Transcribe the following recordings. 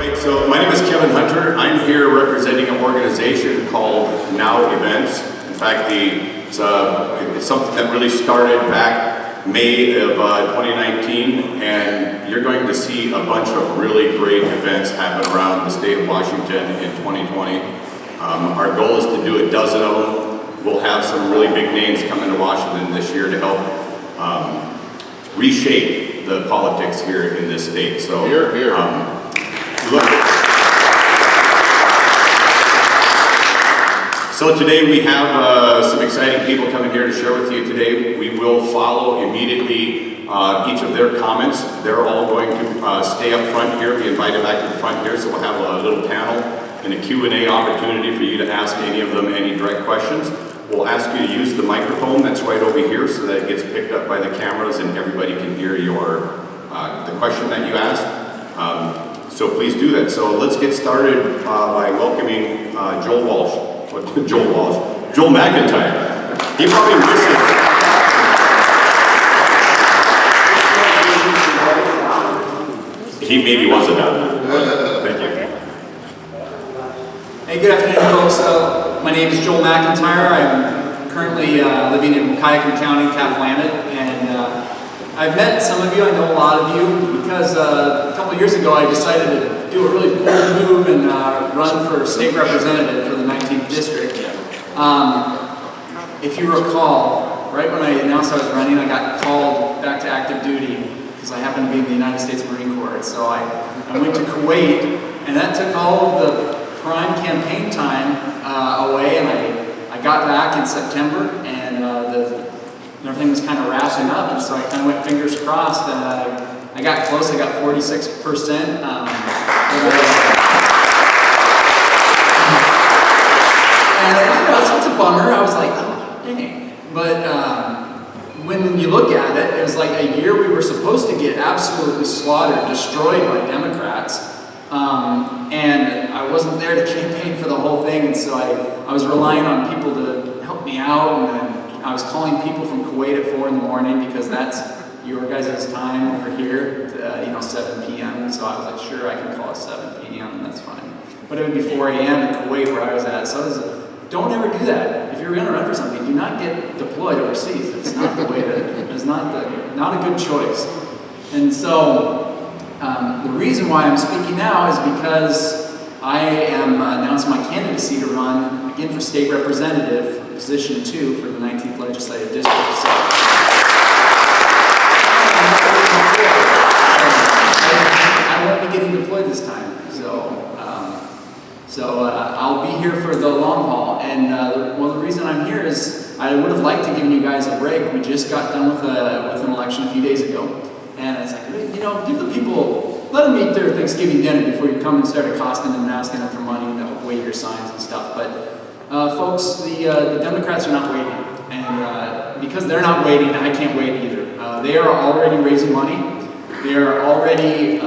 Right, so my name is Kevin Hunter. I'm here representing an organization called Now Events. In fact, it's something that really started back May of 2019, and you're going to see a bunch of really great events happen around the state of Washington in 2020. Our goal is to do a dozen of them. We'll have some really big names come into Washington this year to help reshape the politics here in this state. So, So today we have some exciting people coming here to share with you today. We will follow immediately each of their comments. They're all going to stay up front here, be invited back to the front here, so we'll have a little panel and a Q&A opportunity for you to ask any of them any direct questions. We'll ask you to use the microphone that's right over here so that it gets picked up by the cameras and everybody can hear the question that you asked. So please do that. So let's get started by welcoming Joel Walsh. Joel McEntire. He probably wishes. He maybe was about that. Thank you. Hey, good afternoon, folks. My name is Joel McEntire. I'm currently living in Waukegan County, Calflamet, and I've met some of you. I know a lot of you because a couple of years ago I decided to do a really bold move and run for state representative for the 19th district. If you recall, right when I announced I was running, I got called back to active duty because I happened to be in the United States Marine Corps. So I went to Kuwait, and that took all of the prime campaign time away, and I got back in September, and everything was kind of wrapping up, and so I kind of went fingers crossed, and I got close. I got 46%. It's a bummer. I was like, oh, dang. But when you look at it, it was like a year we were supposed to get absolutely slaughtered, destroyed by Democrats. And I wasn't there to campaign for the whole thing, and so I was relying on people to help me out, and then I was calling people from Kuwait at 4 in the morning because that's your guys' time over here, 7 p.m. So I was like, sure, I can call at 7 p.m. and that's fine. But it would be 4 a.m. in Kuwait where I was at. So don't ever do that. If you're going to run for something, do not get deployed overseas. It's not the way it's not a good choice. And so the reason why I'm speaking now is because I am announcing my candidacy to run again for state representative, position 2 for the 19th legislative district. So, I won't be getting deployed this time. So I'll be here for the long haul. And the reason I'm here is I would have liked to give you guys a break. We just got done with an election a few days ago. And it's like, give the people, let them eat their Thanksgiving dinner before you come and start accosting them and asking them for money and wave your signs and stuff. But folks, the Democrats are not waiting. And because they're not waiting, I can't wait either. They are already raising money. They are already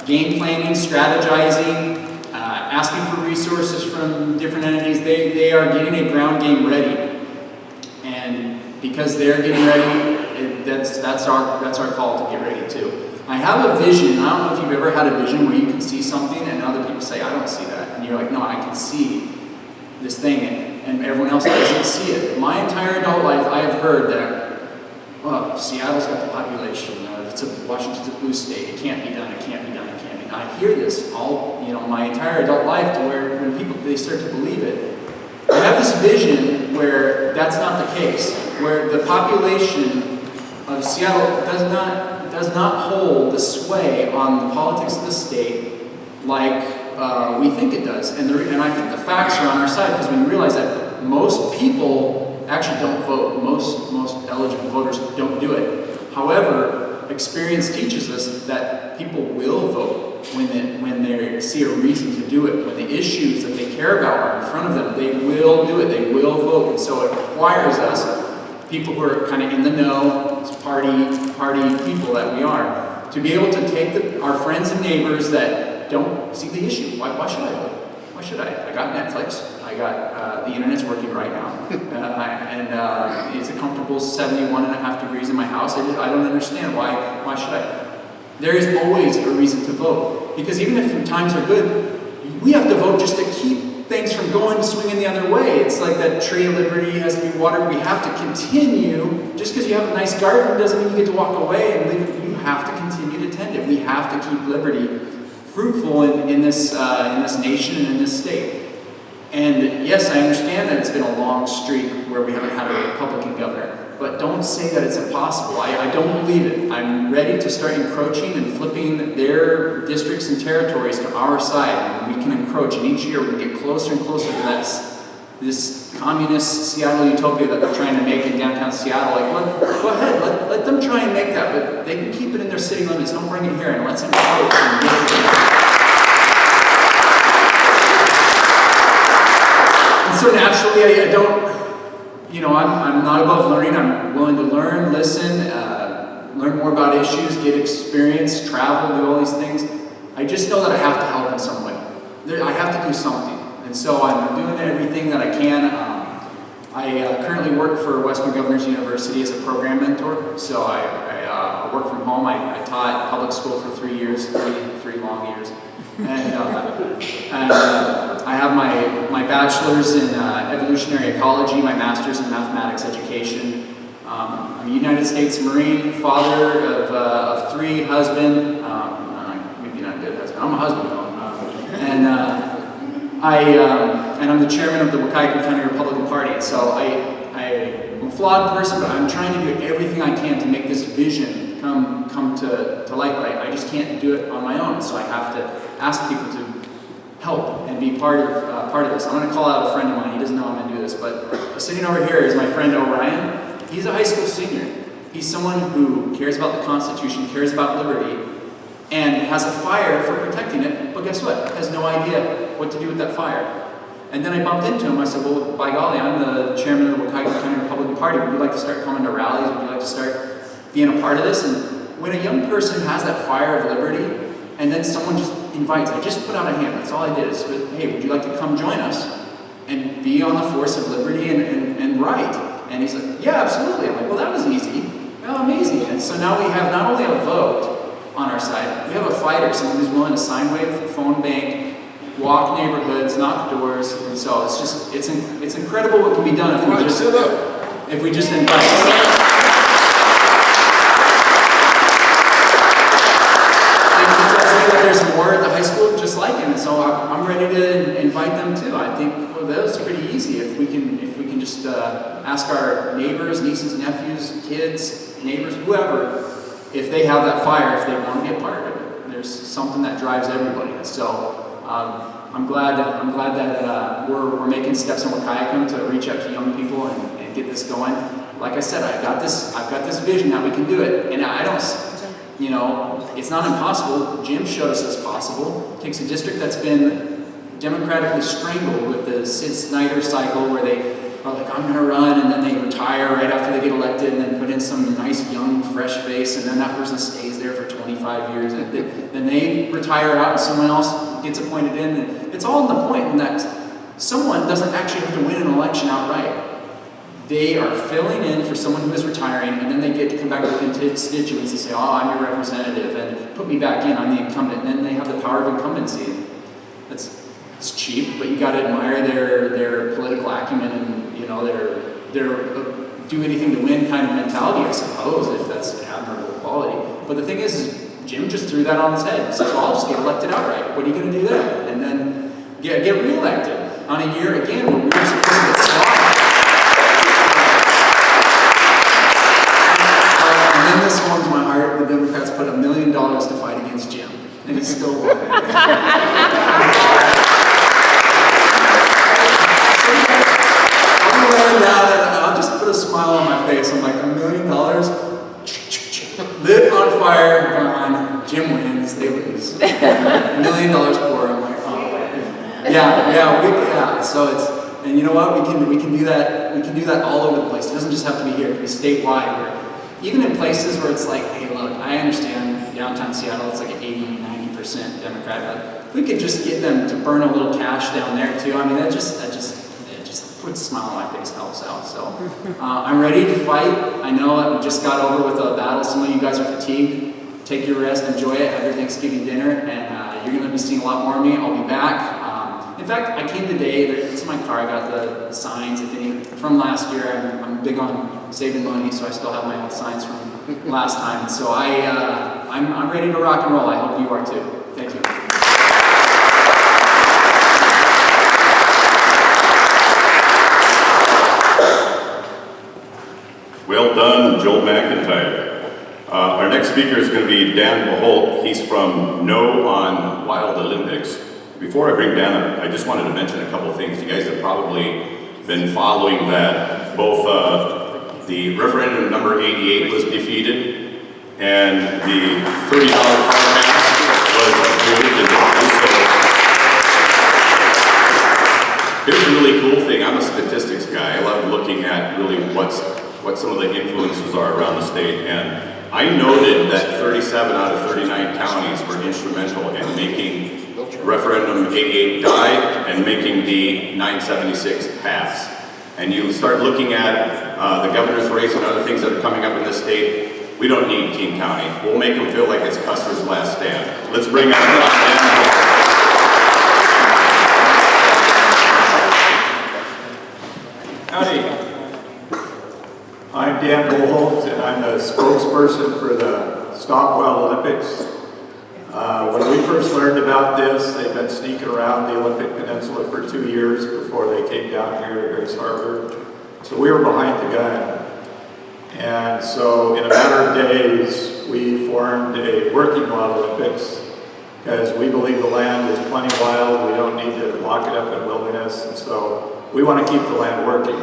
game planning, strategizing, asking for resources from different entities. They are getting a ground game ready. And because they're getting ready, that's our call to get ready too. I have a vision. I don't know if you've ever had a vision where you can see something and other people say, I don't see that. And you're like, no, I can see this thing. And everyone else doesn't see it. My entire adult life, I have heard that, well, Seattle's got the population. Washington's a blue state. It can't be done. It can't be done. It can't be done. I hear this all, my entire adult life, to where when they start to believe it, I have this vision where that's not the case, where the population of Seattle does not hold the sway on the politics of the state like we think it does, and I think the facts are on our side because we realize that most people actually don't vote. Most eligible voters don't do it. However, experience teaches us that people will vote when they see a reason to do it. When the issues that they care about are in front of them, they will do it. They will vote. And so it requires us, people who are kind of in the know, party people that we are, to be able to take our friends and neighbors that don't see the issue. Why should I vote? Why should I? I got Netflix. I got the internet's working right now, and it's a comfortable 71.5 degrees in my house. I don't understand why should I? there is always a reason to vote. Because even if times are good, we have to vote just to keep things from going to swinging the other way. It's like that tree of liberty has to be watered. We have to continue. Just because you have a nice garden doesn't mean you get to walk away and leave it. You have to continue to tend it. We have to keep liberty fruitful in this nation and in this state. And yes, I understand that it's been a long streak where we haven't had a Republican governor. But don't say that it's impossible. I don't believe it. I'm ready to start encroaching and flipping their districts and territories to our side. And we can encroach, and each year we get closer and closer to this communist Seattle utopia that they're trying to make in downtown Seattle. Like, go ahead, let them try and make that, but they can keep it in their city limits. Don't bring it here, and let's encroach and get it done. And so naturally, I don't. I'm not above learning. I'm willing to learn, listen, learn more about issues, get experience, travel, do all these things. I just know that I have to help in some way. I have to do something. And so I'm doing everything that I can. I currently work for Western Governors University as a program mentor. So I work from home. I taught public school for 3 years, three long years. And I have my bachelor's in evolutionary ecology, my master's in mathematics education. I'm a United States Marine, father of 3, husband. Maybe not a good husband. I'm a husband though. And I'm the chairman of the Waukegan County Republican Party. So I'm a flawed person, but I'm trying to do everything I can to make this vision come to life. But I just can't do it on my own. So I have to ask people to help and be part of this. I'm going to call out a friend of mine. He doesn't know I'm going to do this, but sitting over here is my friend Orion. He's a high school senior. He's someone who cares about the Constitution, cares about liberty, and has a fire for protecting it, but guess what? Has no idea what to do with that fire. And then I bumped into him. I said, well, by golly, I'm the chairman of the Waukegan County Republican Party. Would you like to start coming to rallies? Would you like to start being a part of this? And when a young person has that fire of liberty, and then someone just invites, I just put out a hand. That's all I did is, hey, would you like to come join us and be on the force of liberty and right? And he's like, yeah, absolutely. I'm like, well, that was easy. Oh, amazing. And so now we have not only a vote on our side, we have a fighter, someone who's willing to sign wave, phone bank, walk neighborhoods, knock doors. And so it's incredible what can be done if we just invite. There's more at the high school just like him, and so I'm ready to invite them too. I think that's pretty easy if we can just ask our neighbors, nieces, nephews, kids, neighbors, whoever, if they have that fire, if they want to be a part of it. There's something that drives everybody. So I'm glad that we're making steps in Waukegan to reach out to young people and get this going. Like I said, I've got this vision that we can do it, and I don't. It's not impossible. Jim showed us it's possible. It takes a district that's been democratically strangled with the Sid Snyder cycle where they are like, I'm going to run, and then they retire right after they get elected and then put in some nice, young, fresh face, and then that person stays there for 25 years. And then they retire out and someone else gets appointed in. And it's all in the point in that someone doesn't actually have to win an election outright. They are filling in for someone who is retiring, and then they get to come back to the constituents and say, oh, I'm your representative, and put me back in, I'm the incumbent. And then they have the power of incumbency. It's cheap, but you got to admire their political acumen and, their do anything to win kind of mentality, I suppose, if that's an admirable quality. But the thing is, Jim just threw that on his head. He says, well, I'll just get elected outright. What are you going to do then? And then get reelected on a year again where we were supposed to get slaughtered. And then this warms my heart. The Democrats put $1 million to fight against Jim, and he's still won. I'm laying down, and I'll just put a smile on my face. I'm like, $1 million, lit on fire, gone. Jim wins, they lose. $1 million poor. I'm like, oh, yeah. So it's, and you know what? We can do that. We can do that all over the place. It doesn't just have to be here. It can be statewide. Where even in places where it's like, hey, look, I understand downtown Seattle, it's like 80-90% Democrat, but if we could just get them to burn a little cash down there too, I mean, that just puts a smile on my face, helps out. So I'm ready to fight. I know that we just got over with a battle. Some of you guys are fatigued. take your rest, enjoy it, have your Thanksgiving dinner, and you're going to be seeing a lot more of me. I'll be back. In fact, I came today, it's in my car, I got the signs, from last year. I'm big on saving money, so I still have my old signs from last time. So I'm ready to rock and roll. I hope you are too. Thank you. Well done, Joel McEntire. Our next speaker is going to be Dan Boeholt. He's from No on Wild Olympics. Before I bring Dan up, I just wanted to mention a couple of things. You guys have probably been following that both the referendum number 88 was defeated and the $30 car tax was approved. And so here's a really cool thing. I'm a statistics guy. I love looking at really what some of the influences are around the state. And I noted that 37 out of 39 counties were instrumental in making referendum 88 die and making the 976 pass. And you start looking at the governor's race and other things that are coming up in the state. We don't need King County. We'll make them feel like it's Custer's last stand. Let's bring up Dan. Howdy. I'm Dan Boeholt, and I'm the spokesperson for the Stop Wild Olympics. When we first learned about this, they've been sneaking around the Olympic Peninsula for 2 years before they came down here to Grace Harbor. So we were behind the gun. And so in a matter of days, we formed a working Wild Olympics because we believe the land is plenty wild. We don't need to lock it up in wilderness. And so we want to keep the land working.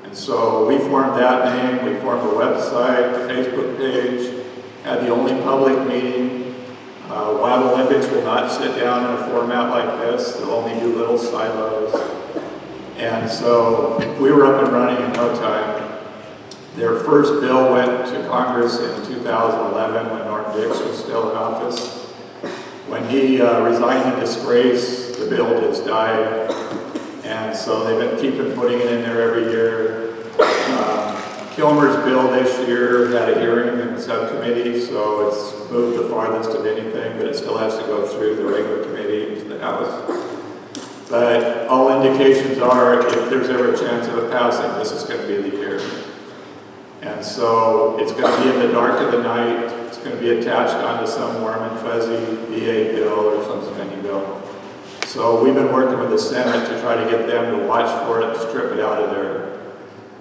And so we formed that name. We formed a website, a Facebook page, had the only public meeting. Wild Olympics will not sit down in a format like this. They'll only do little silos. And so we were up and running in no time. Their first bill went to Congress in 2011 when Loren Culp was still in office. When he resigned in disgrace, the bill just died. And so they've been putting it in there every year. Kilmer's bill this year had a hearing in the subcommittee, so it's moved the farthest of anything, but it still has to go through the regular committee into the House. But all indications are, if there's ever a chance of it passing, this is going to be the year. And so it's going to be in the dark of the night. It's going to be attached onto some warm and fuzzy VA bill or some spending bill. So we've been working with the Senate to try to get them to watch for it and strip it out of there.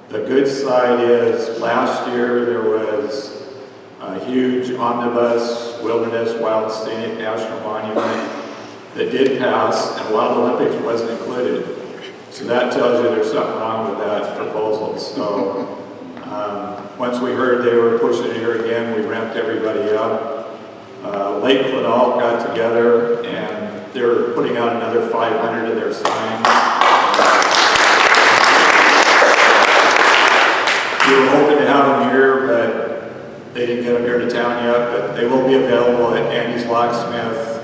The good side is, last year there was a huge omnibus wilderness wild scenic national monument that did pass, and Wild Olympics wasn't included. So that tells you there's something wrong with that proposal. So once we heard they were pushing it here again, we ramped everybody up. Lake Quinault got together, and they're putting out another 500 of their signs. We were hoping to have them here, but they didn't get them here to town yet. But they will be available at Andy's Locksmith,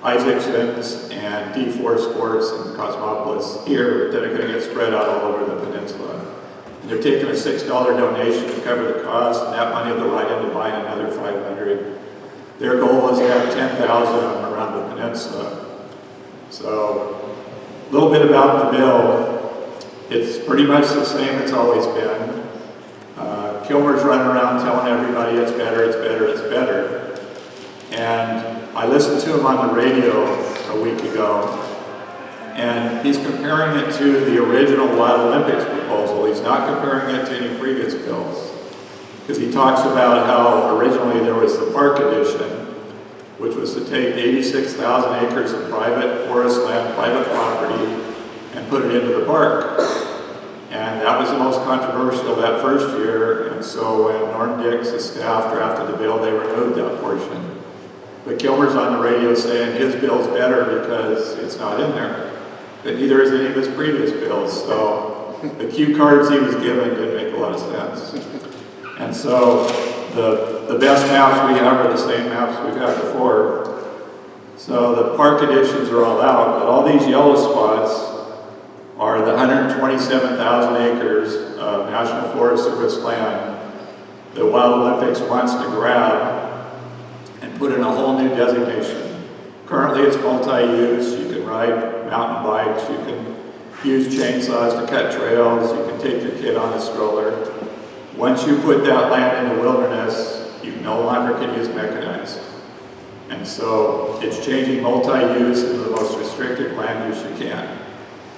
Isaacson's, and D4 Sports and Cosmopolis here, that are going to get spread out all over the peninsula. And they're taking a $6 donation to cover the cost, and that money will go right into buying another 500. Their goal is to have 10,000 of them around the peninsula. So, a little bit about the bill. It's pretty much the same it's always been. Kilmer's running around telling everybody it's better, it's better, it's better. And I listened to him on the radio a week ago, and he's comparing it to the original Wild Olympics proposal. He's not comparing it to any previous bills, because he talks about how originally there was the park edition, which was to take 86,000 acres of private forest land, private property, and put it into the park. And that was the most controversial that first year, and so when Loren Culp's staff drafted the bill, they removed that portion. But Kilmer's on the radio saying his bill's better because it's not in there. But neither is any of his previous bills, so the cue cards he was given didn't make a lot of sense. And so the best maps we have are the same maps we've had before. So the park editions are all out, but all these yellow spots are the 127,000 acres of National Forest Service land the Wild Olympics wants to grab and put in a whole new designation. Currently it's multi-use. You can ride mountain bikes, you can use chainsaws to cut trails, you can take your kid on a stroller. Once you put that land in the wilderness, you no longer can use mechanized. And so it's changing multi-use into the most restricted land use you can.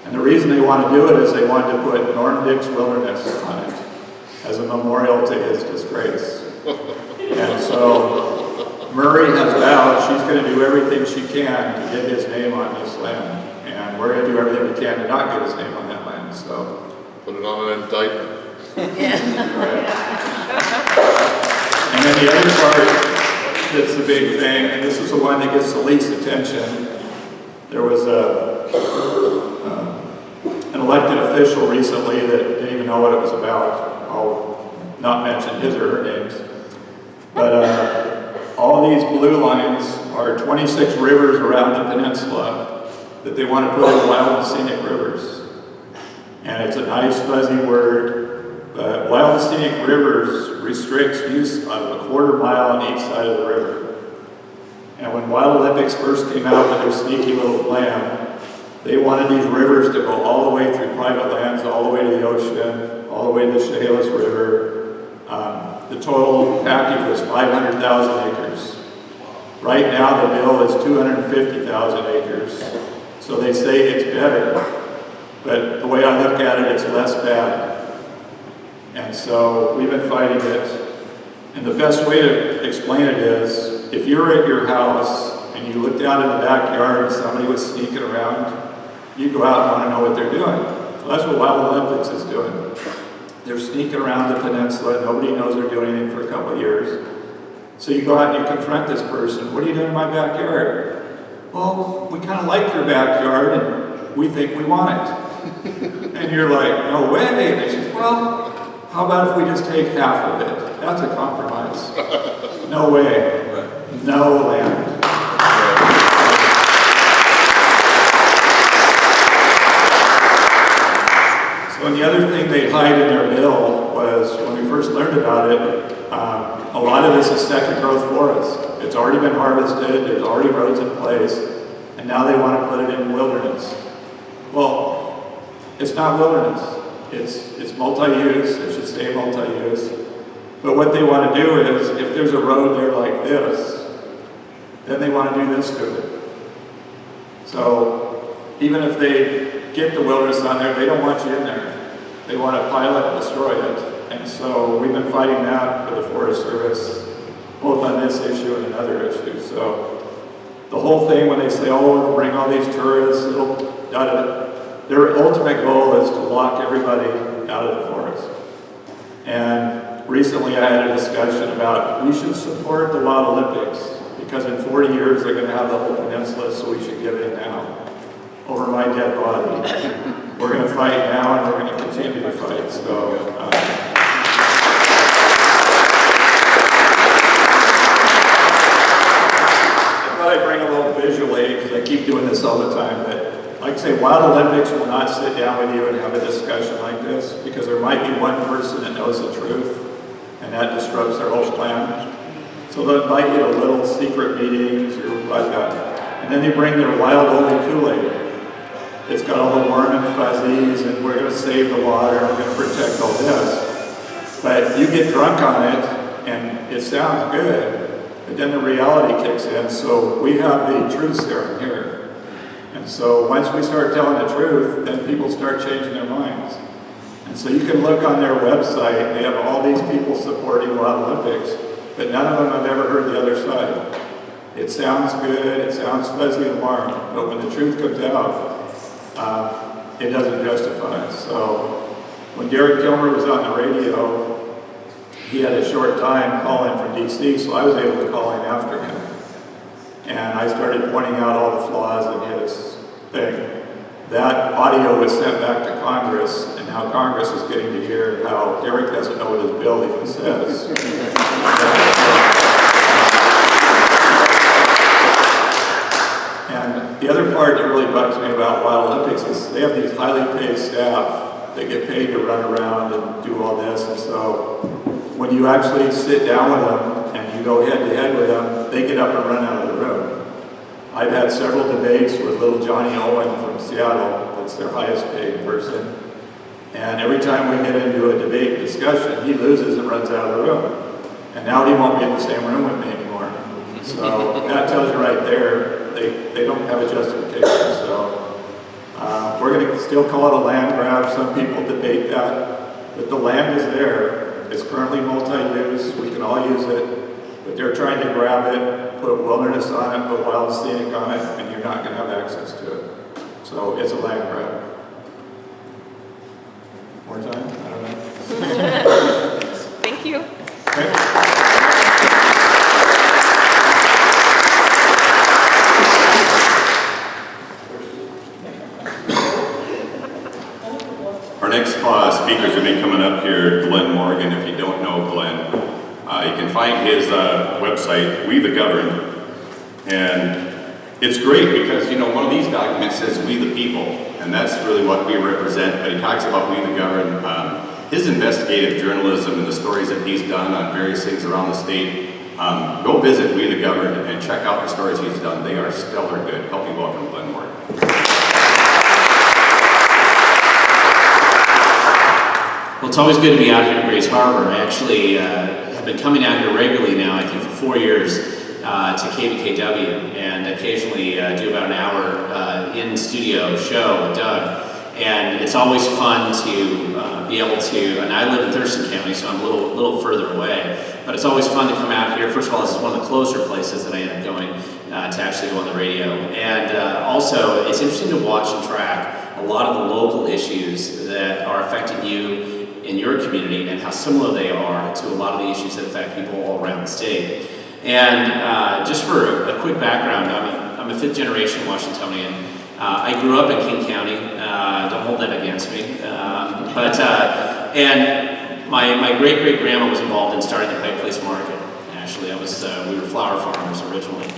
And the reason they want to do it is they want to put Norm Dick's Wilderness on it as a memorial to his disgrace. And so Murray has vowed she's going to do everything she can to get his name on this land. And we're going to do everything we can to not get his name on that land. So put it on an indictment. Right. And then the other part that's the big thing, and this is the one that gets the least attention. There was an elected official recently that didn't even know what it was about. I'll not mention his or her names. But all these blue lines are 26 rivers around the peninsula that they want to put in wild and scenic rivers. And it's a nice fuzzy word, but wild and scenic rivers restricts use of a quarter mile on each side of the river. And when Wild Olympics first came out with their sneaky little plan, they wanted these rivers to go all the way through private lands, all the way to the ocean, all the way to the Chehalis River. The total package was 500,000 acres. Right now the bill is 250,000 acres. So they say it's better, but the way I look at it, it's less bad. And so we've been fighting it. And the best way to explain it is, if you're at your house and you look down in the backyard and somebody was sneaking around, you go out and want to know what they're doing. So that's what Wild Olympics is doing. They're sneaking around the peninsula. Nobody knows they're doing anything for a couple of years. So you go out and you confront this person. What are you doing in my backyard? Well, we kind of like your backyard and we think we want it. And you're like, no way. And they say, well, how about if we just take half of it? That's a compromise. No way. No land. So and the other thing they hide in their bill was, when we first learned about it, a lot of this is second growth forest. It's already been harvested, there's already roads in place, and now they want to put it in wilderness. Well, it's not wilderness. It's multi-use, it should stay multi-use. But what they want to do is, if there's a road there like this, then they want to do this to it. So even if they get the wilderness on there, they don't want you in there. They want to pile it and destroy it. And so we've been fighting that with the Forest Service, both on this issue and another issue. So the whole thing, when they say, oh, we'll bring all these tourists, it'll their ultimate goal is to lock everybody out of the forest. And recently I had a discussion about, we should support the Wild Olympics because in 40 years they're going to have the whole peninsula, so we should get in now. Over my dead body. We're going to fight now and we're going to continue to fight. So, I thought I'd bring a little visual aid because I keep doing this all the time. But like I say, Wild Olympics will not sit down with you and have a discussion like this because there might be one person that knows the truth and that disrupts their whole plan. So they'll invite you to little secret meetings or whatnot. And then they bring their wild only Kool-Aid. It's got all the warm and fuzzies, and we're going to save the water, and we're going to protect all this. But you get drunk on it, and it sounds good, but then the reality kicks in. So we have the truth serum here. And so once we start telling the truth, then people start changing their minds. And so you can look on their website, they have all these people supporting Wild Olympics, but none of them have ever heard the other side. It sounds good, it sounds fuzzy and warm, but when the truth comes out, it doesn't justify. So when Derek Kilmer was on the radio, he had a short time calling from DC, so I was able to call him after him. And I started pointing out all the flaws in his thing. That audio was sent back to Congress, and now Congress is getting to hear how Derek doesn't know what his bill even says. And the other part that really bugs me about Wild Olympics is they have these highly paid staff that get paid to run around and do all this, and so when you actually sit down with them and you go head to head with them, they get up and run out of the room. I've had several debates with little Johnny Owen from Seattle, that's their highest paid person, and every time we get into a debate discussion, he loses and runs out of the room. And now he won't be in the same room with me anymore. So that tells you right there, they don't have a justification. So we're going to still call it a land grab. Some people debate that, but the land is there. It's currently multi-use. We can all use it, but they're trying to grab it, put wilderness on it, put wild scenic on it, and you're not going to have access to it. So it's a land grab. More time? I don't know. Thank you. Okay. Our next speakers will be coming up here, Glen Morgan. If you don't know Glen, you can find his website, We the Governed. And it's great because, you know, one of these documents says We the People, and that's really what we represent, but he talks about We the Governed. His investigative journalism and the stories that he's done on various things around the state, go visit We the Governed and check out the stories he's done. They are stellar good. Help me welcome Glen Morgan. Well, it's always good to be out here at Grace Harbor. I actually have been coming out here regularly now, I think for 4 years, to KBKW, and occasionally do about an hour in-studio show with Doug. And it's always fun to be able to, and I live in Thurston County, so I'm a little further away, but it's always fun to come out here. First of all, this is one of the closer places that I end up going to actually go on the radio. And also, it's interesting to watch and track a lot of the local issues that are affecting you in your community and how similar they are to a lot of the issues that affect people all around the state. And just for a quick background, I'm a fifth generation Washingtonian. I grew up in King County, don't hold that against me. And my great-great-grandma was involved in starting the Pike Place Market. Actually, we were flower farmers originally.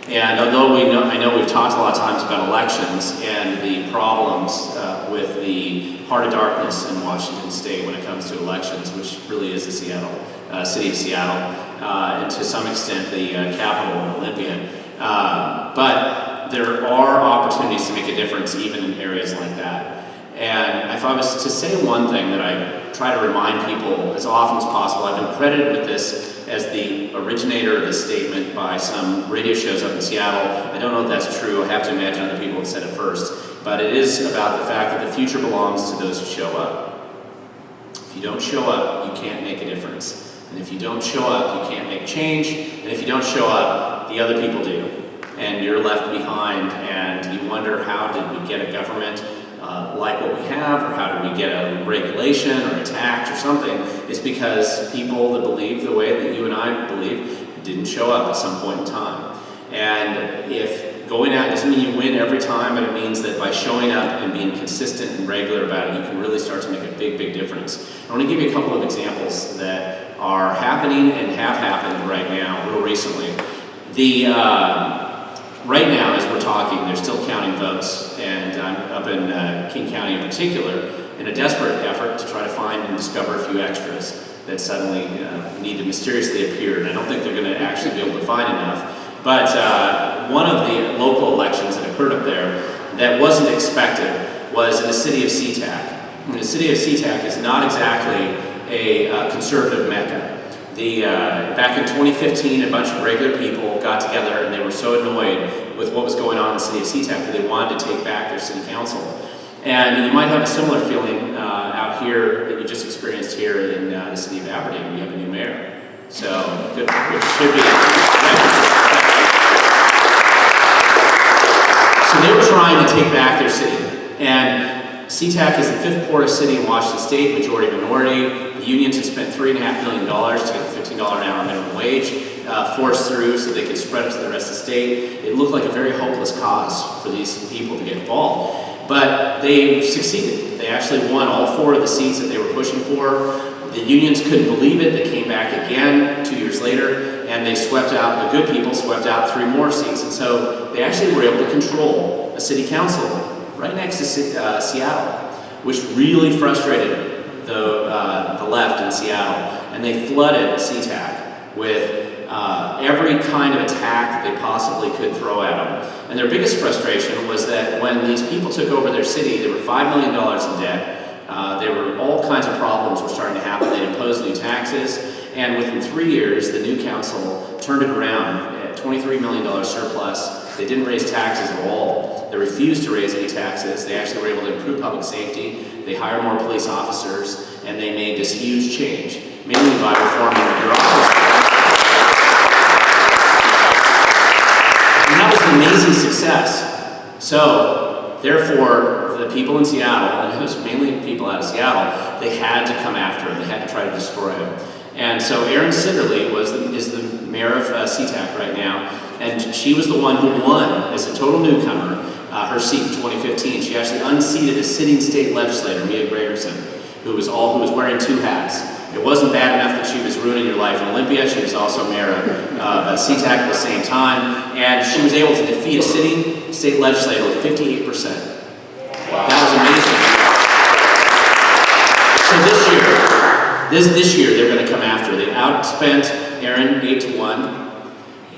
And although I know we've talked a lot of times about elections and the problems with the heart of darkness in Washington State when it comes to elections, which really is the city of Seattle, and to some extent the capital in Olympia. But there are opportunities to make a difference even in areas like that. And if I was to say one thing that I try to remind people as often as possible, I've been credited with this as the originator of this statement by some radio shows up in Seattle. I don't know if that's true. I have to imagine other people have said it first. But it is about the fact that the future belongs to those who show up. If you don't show up, you can't make a difference. And if you don't show up, you can't make change. And if you don't show up, the other people do. And you're left behind, and you wonder, how did we get a government like what we have, or how did we get a regulation or a tax or something? It's because people that believe the way that you and I believe didn't show up at some point in time. And if going out doesn't mean you win every time, but it means that by showing up and being consistent and regular about it, you can really start to make a big difference. I want to give you a couple of examples that are happening and have happened right now, real recently. Right now, as we're talking, they're still counting votes, and I'm up in King County in particular, in a desperate effort to try to find and discover a few extras that suddenly need to mysteriously appear, and I don't think they're going to actually be able to find enough. But one of the local elections that occurred up there that wasn't expected was in the city of SeaTac. And the city of SeaTac is not exactly a conservative mecca. Back in 2015, a bunch of regular people got together and they were so annoyed with what was going on in the city of SeaTac that they wanted to take back their city council. And you might have a similar feeling out here that you just experienced here in the city of Aberdeen. We have a new mayor. So, which should be. So they were trying to take back their city. And SeaTac is the fifth poorest city in Washington State, majority minority. The unions had spent $3.5 million to get a $15 an hour minimum wage forced through so they could spread it to the rest of the state. It looked like a very hopeless cause for these people to get involved. But they succeeded. They actually won all 4 of the seats that they were pushing for. The unions couldn't believe it. They came back again 2 years later, and they swept out, the good people swept out 3 more seats. And so they actually were able to control a city council right next to Seattle, which really frustrated the left in Seattle. and they flooded SeaTac with every kind of attack that they possibly could throw at them. And their biggest frustration was that when these people took over their city, they were $5 million in debt. There were all kinds of problems were starting to happen. They imposed new taxes, and within 3 years, the new council turned it around at $23 million surplus. They didn't raise taxes at all. They refused to raise any taxes. They actually were able to improve public safety. They hired more police officers, and they made this huge change, mainly by reforming the bureaucracy. And that was an amazing success. So, therefore, the people in Seattle, and it was mainly people out of Seattle, they had to come after him. They had to try to destroy him. And so Erin Sitterly is the mayor of SeaTac right now, and she was the one who won as a total newcomer her seat in 2015. She actually unseated a sitting state legislator, Mia Gregerson, who was wearing two hats. It wasn't bad enough that she was ruining your life in Olympia. She was also mayor of SeaTac at the same time, and she was able to defeat a sitting state legislator with 58%. Wow. That was amazing. So this year they're going to come after. They outspent Erin 8-1.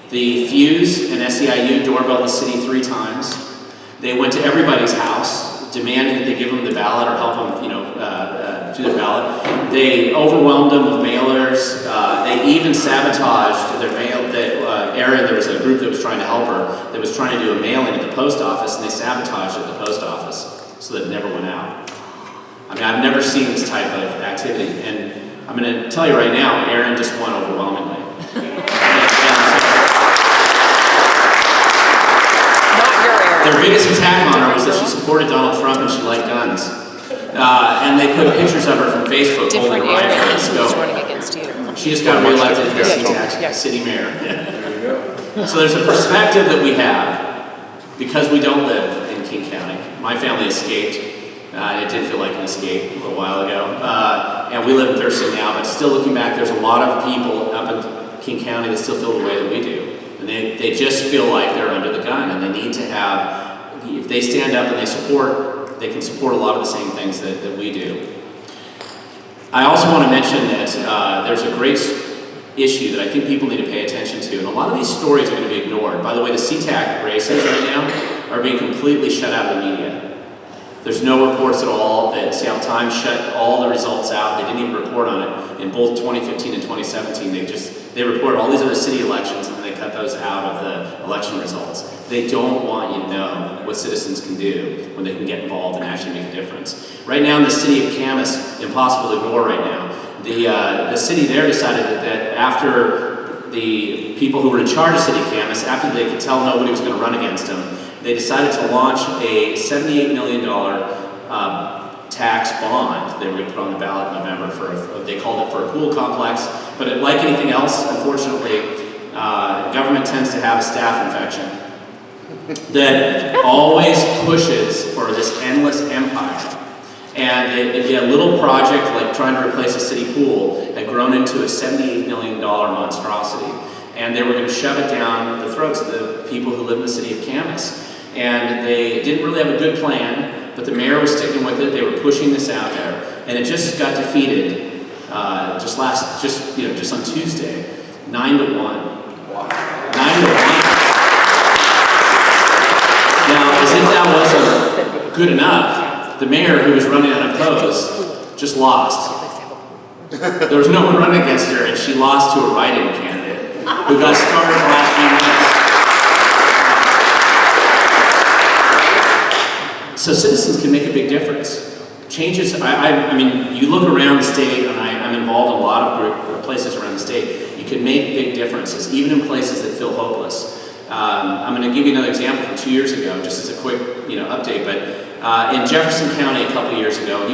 The Fuse and SEIU doorbelled the city 3 times. They went to everybody's house, demanding that they give them the ballot or help them, do their ballot. They overwhelmed them with mailers. They even sabotaged their mail. Erin, there was a group that was trying to help her that was trying to do a mailing at the post office, and they sabotaged it at the post office so that it never went out. I mean, I've never seen this type of activity, and I'm going to tell you right now, Erin just won overwhelmingly. Their biggest attack on her was that she supported Donald Trump and she liked guns. And they put pictures of her from Facebook holding a rifle and a scope. She just got reelected as SeaTac city mayor. So there's a perspective that we have because we don't live in King County. My family escaped. It did feel like an escape a little while ago. And we live in Thurston now, but still looking back, there's a lot of people up in King County that still feel the way that we do. And they just feel like they're under the gun, and they need to have, if they stand up and they can support a lot of the same things that we do. I also want to mention that there's a great issue that I think people need to pay attention to, and a lot of these stories are going to be ignored. By the way, the SeaTac races right now are being completely shut out of the media. There's no reports at all. The Seattle Times shut all the results out. They didn't even report on it. In both 2015 and 2017, they reported all these other city elections, and then they cut those out of the election results. They don't want you to know what citizens can do when they can get involved and actually make a difference. Right now in the city of Camas, impossible to ignore right now, the city there decided that after the people who were in charge of city of Camas, after they could tell nobody was going to run against them, they decided to launch a $78 million tax bond that we put on the ballot in November they called it for a pool complex. But like anything else, unfortunately, government tends to have a staph infection that always pushes for this endless empire. And a little project like trying to replace a city pool had grown into a $78 million monstrosity. And they were going to shove it down the throats of the people who live in the city of Camas. And they didn't really have a good plan, but the mayor was sticking with it. They were pushing this out there, and it just got defeated just on Tuesday, 9-1. Wow. 9-1. Now, as if that wasn't good enough, the mayor, who was running unopposed, just lost. There was no one running against her, and she lost to a write-in candidate who got started the last few minutes. So citizens can make a big difference. Changes, I mean, you look around the state, and I'm involved in a lot of places around the state, you can make big differences, even in places that feel hopeless. I'm going to give you another example from 2 years ago, just as a quick update, but in Jefferson County a couple years ago,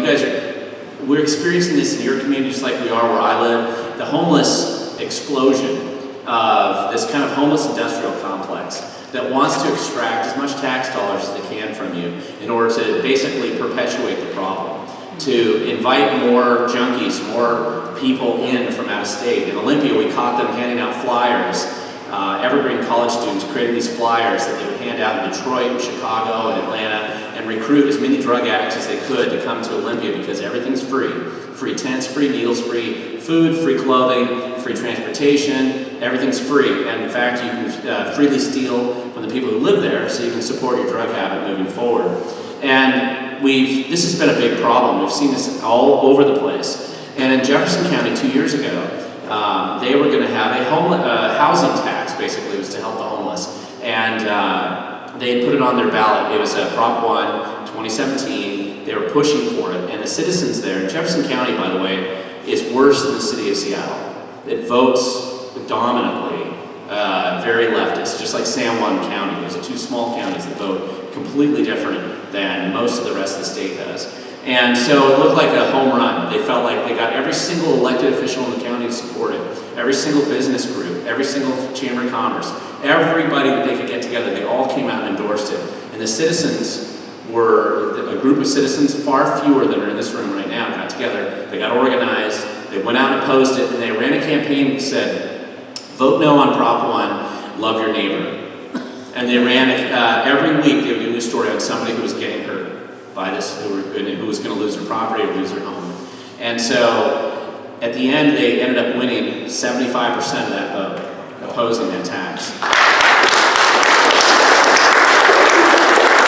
we're experiencing this in your community just like we are where I live, the homeless explosion of this kind of homeless industrial complex that wants to extract as much tax dollars as they can from you in order to basically perpetuate the problem, to invite more junkies, more people in from out of state. In Olympia, we caught them handing out flyers Evergreen college students creating these flyers that they would hand out in Detroit and Chicago and Atlanta and recruit as many drug addicts as they could to come to Olympia because everything's free. Free tents, free needles, free food, free clothing, free transportation, everything's free. And in fact, you can freely steal from the people who live there so you can support your drug habit moving forward. And this has been a big problem. We've seen this all over the place. And in Jefferson County 2 years ago, they were going to have a housing tax, basically, it was to help the homeless. And they put it on their ballot. It was Prop 1, 2017. They were pushing for it. And the citizens there, in Jefferson County, by the way, is worse than the city of Seattle. It votes dominantly, very leftist, just like San Juan County. Those are two small counties that vote completely different than most of the rest of the state does. And so it looked like a home run. They felt like they got every single elected official in the county to support it, every single business group, every single chamber of commerce, everybody that they could get together, they all came out and endorsed it. And the citizens were, a group of citizens, far fewer than are in this room right now, got together, they got organized, they went out and opposed it, and they ran a campaign that said, vote no on Prop 1, love your neighbor. And they ran it, every week they would do a new story on somebody who was getting hurt by this, who was going to lose their property or lose their home. And so, at the end, they ended up winning 75% of that vote, opposing that tax.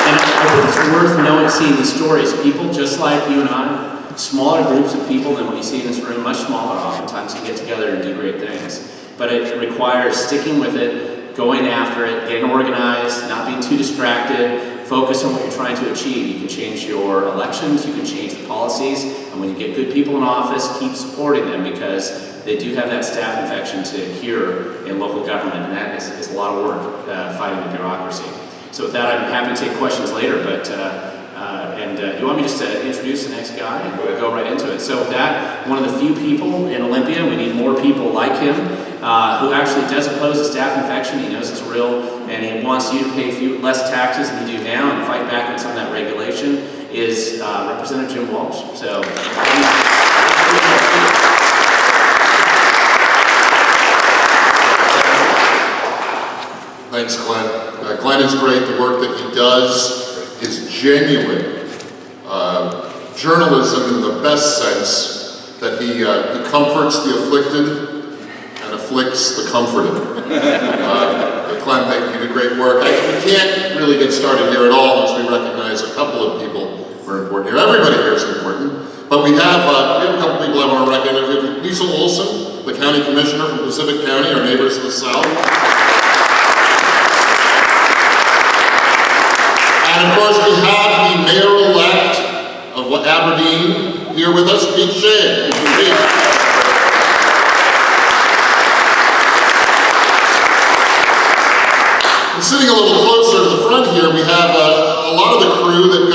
And I think it's worth knowing, seeing these stories. People just like you and I, smaller groups of people than what you see in this room, much smaller oftentimes, can get together and do great things. But it requires sticking with it, going after it, getting organized, not being too distracted, focus on what you're trying to achieve. You can change your elections, you can change the policies, and when you get good people in office, keep supporting them because they do have that staph infection to cure in local government, and that is a lot of work fighting the bureaucracy. So with that, I'm happy to take questions later, but do you want me just to introduce the next guy and go right into it? So with that, one of the few people in Olympia, we need more people like him, who actually does oppose the staph infection. He knows it's real, and he wants you to pay less taxes than you do now and fight back on some of that regulation, is Representative Jim Walsh. So. Thanks, Glenn. Glenn is great. The work that he does is genuine journalism in the best sense, that he comforts the afflicted and afflicts the comforted. Glenn, thank you. You did great work. We can't really get started here at all unless we recognize a couple of people who are important here. Everybody here is important, but we have a couple people I want to recognize. We have Lisa Olson, the county commissioner from Pacific County, our neighbors to the south. And of course, we have the mayor-elect of Aberdeen here with us, Pete Shea. And sitting a little closer to the front here, we have a lot of the crew that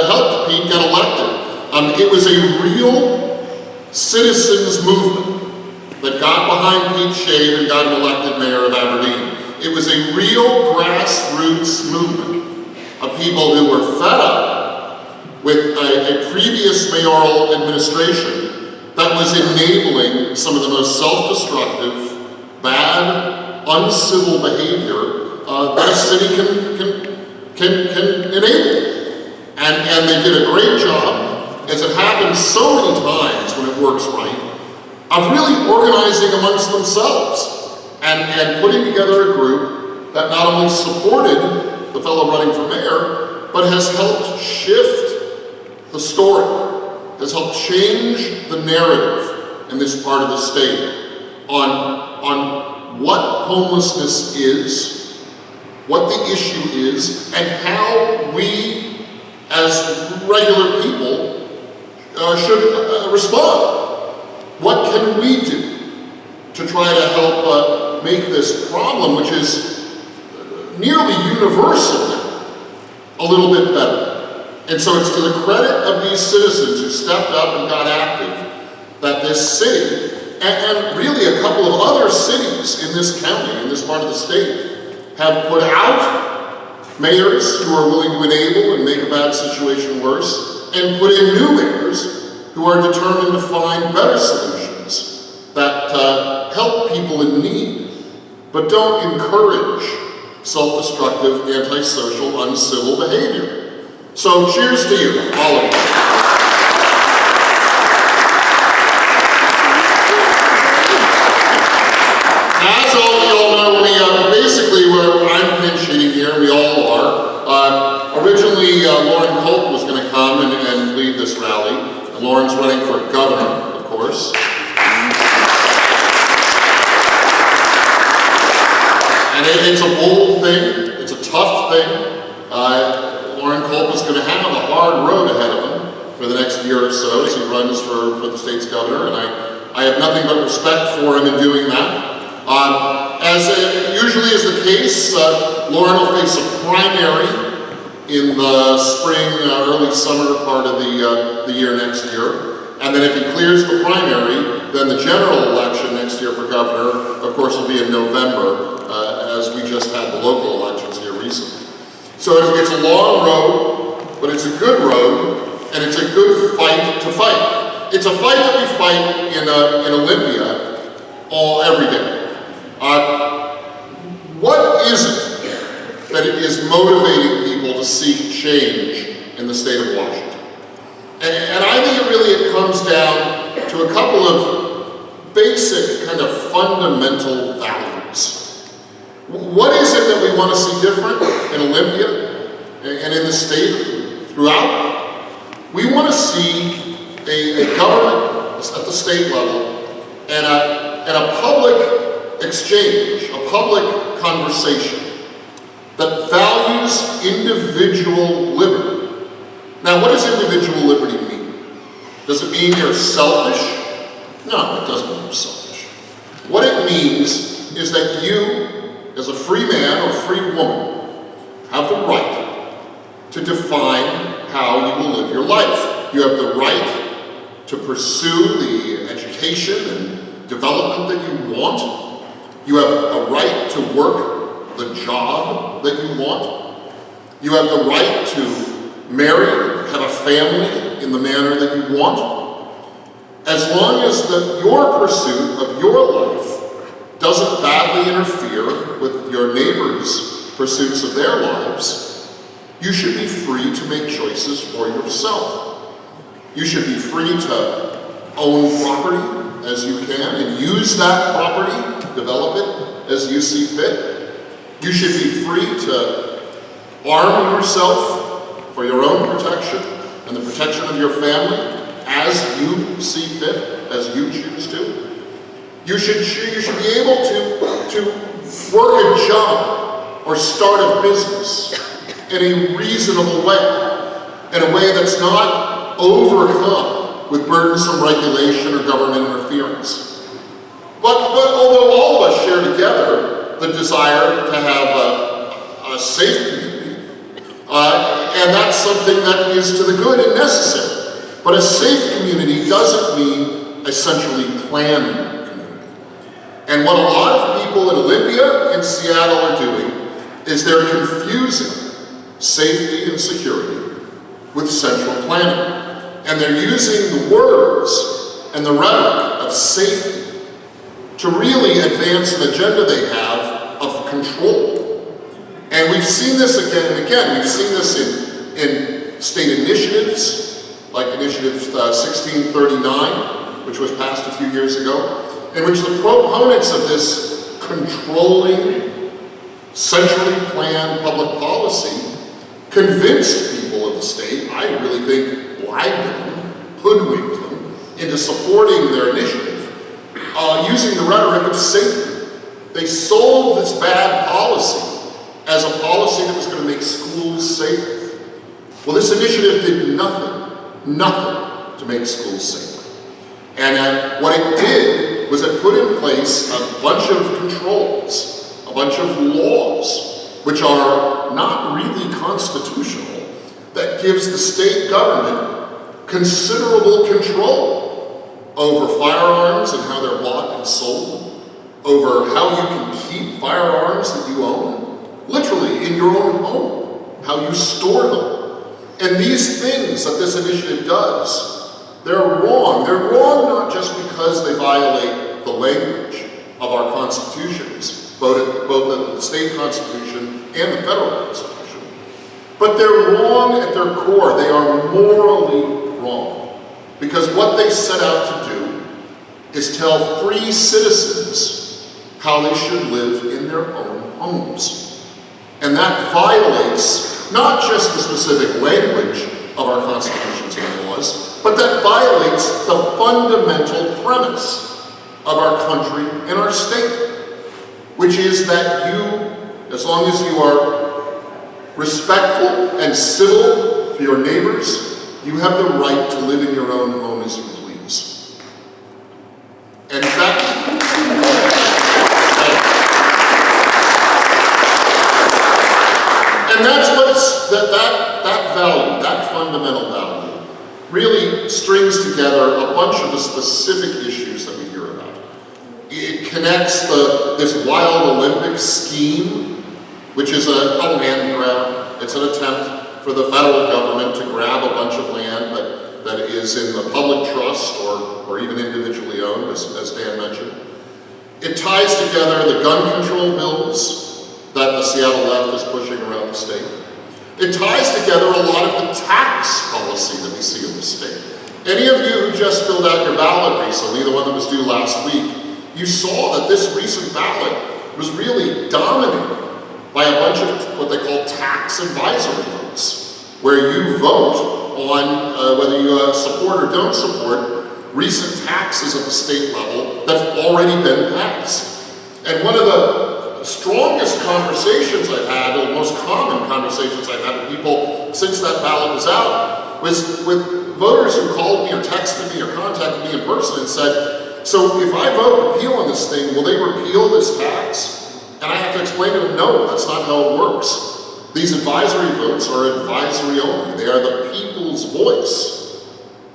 helped Pete get elected. It was a real citizens movement that got behind Pete Shea and got him elected mayor of Aberdeen. It was a real grassroots movement of people who were fed up with a previous mayoral administration that was enabling some of the most self-destructive, bad, uncivil behavior that a city can enable. And they did a great job, as it happens so many times when it works right, of really organizing amongst themselves and putting together a group that not only supported the fellow running for mayor, but has helped shift the story, has helped change the narrative in this part of the state on what homelessness is, what the issue is, and how we as regular people should respond. What can we do to try to help make this problem, which is nearly universally a little bit better? And so it's to the credit of these citizens who stepped up and got active that this city, and really a couple of other cities in this county, in this part of the state, have put out mayors who are willing to enable and make a bad situation worse, and put in new mayors who are determined to find better solutions that help people in need. but don't encourage self-destructive, antisocial, uncivil behavior. So cheers to you, all of you. As all of y'all know, basically I'm pinch hitting here, we all are. Originally, Loren Culp was going to come and lead this rally. And Loren's running for governor, of course. And it's a bold thing, it's a tough thing. Loren Culp is going to have a hard road ahead of him for the next year or so as he runs for the state's governor, and I have nothing but respect for him in doing that. As usually is the case, Loren will face a primary in the spring, early summer part of the year next year. And then if he clears the primary, then the general election next year for governor, of course, will be in November, as we just had the local elections here recently. So it's a long road, but it's a good road, and it's a good fight to fight. It's a fight that we fight in Olympia every day. What is it that it is motivating people to seek change in the state of Washington? And I think it comes down to a couple of basic, kind of fundamental values. What is it that we want to see different in Olympia and in the state throughout? We want to see a government at the state level and a public exchange, a public conversation that values individual liberty. Now, what does individual liberty mean? Does it mean you're selfish? No, it doesn't mean you're selfish. What it means is that you, as a free man or free woman, have the right to define how you will live your life. You have the right to pursue the education and development that you want. You have a right to work the job that you want. You have the right to marry, have a family in the manner that you want. As long as your pursuit of your life doesn't badly interfere with your neighbor's pursuits of their lives, you should be free to make choices for yourself. You should be free to own property as you can and use that property, develop it as you see fit. You should be free to arm yourself for your own protection and the protection of your family as you see fit, as you choose to. You should be able to work a job or start a business in a reasonable way, in a way that's not overcome with burdensome regulation or government interference. But although all of us share together the desire to have a safe community, and that's something that is to the good and necessary, but a safe community doesn't mean a centrally planned community. And what a lot of people in Olympia and Seattle are doing is they're confusing safety and security with central planning. And they're using the words and the rhetoric of safety to really advance an agenda they have of control. And we've seen this again and again. We've seen this in state initiatives, like Initiative 1639, which was passed a few years ago, in which the proponents of this controlling, centrally planned public policy convinced people of the state, I really think lied to them, hoodwinked them, into supporting their initiative, using the rhetoric of safety. They sold this bad policy as a policy that was going to make schools safer. Well, this initiative did nothing to make schools safer. And what it did was it put in place a bunch of controls, a bunch of laws, which are not really constitutional, that gives the state government considerable control over firearms and how they're bought and sold, over how you can keep firearms that you own, literally in your own home, how you store them. And these things that this initiative does, they're wrong. They're wrong not just because they violate the language of our constitutions, both the state constitution and the federal constitution. But they're wrong at their core. They are morally wrong. Because what they set out to do is tell free citizens how they should live in their own homes. And that violates not just the specific language of our constitutions and laws, but that violates the fundamental premise of our country and our state, which is that you, as long as you are respectful and civil to your neighbors, you have the right to live in your own home as you please. And that value, that fundamental value, really strings together a bunch of the specific issues that we hear about. It connects this wild Olympic scheme, which is a land grab. It's an attempt for the federal government to grab a bunch of land that is in the public trust or even individually owned, as Dan mentioned. It ties together the gun control bills that the Seattle left is pushing around the state. It ties together a lot of the tax policy that we see in the state. Any of you who just filled out your ballot recently, the one that was due last week, you saw that this recent ballot was really dominated by a bunch of what they call tax advisory votes, where you vote on whether you support or don't support recent taxes at the state level that have already been passed. And one of the strongest conversations I've had, or most common conversations I've had with people since that ballot was out, was with voters who called me or texted me or contacted me in person and said, so if I vote repeal on this thing, will they repeal this tax? And I have to explain to them, no, that's not how it works. These advisory votes are advisory only. They are the people's voice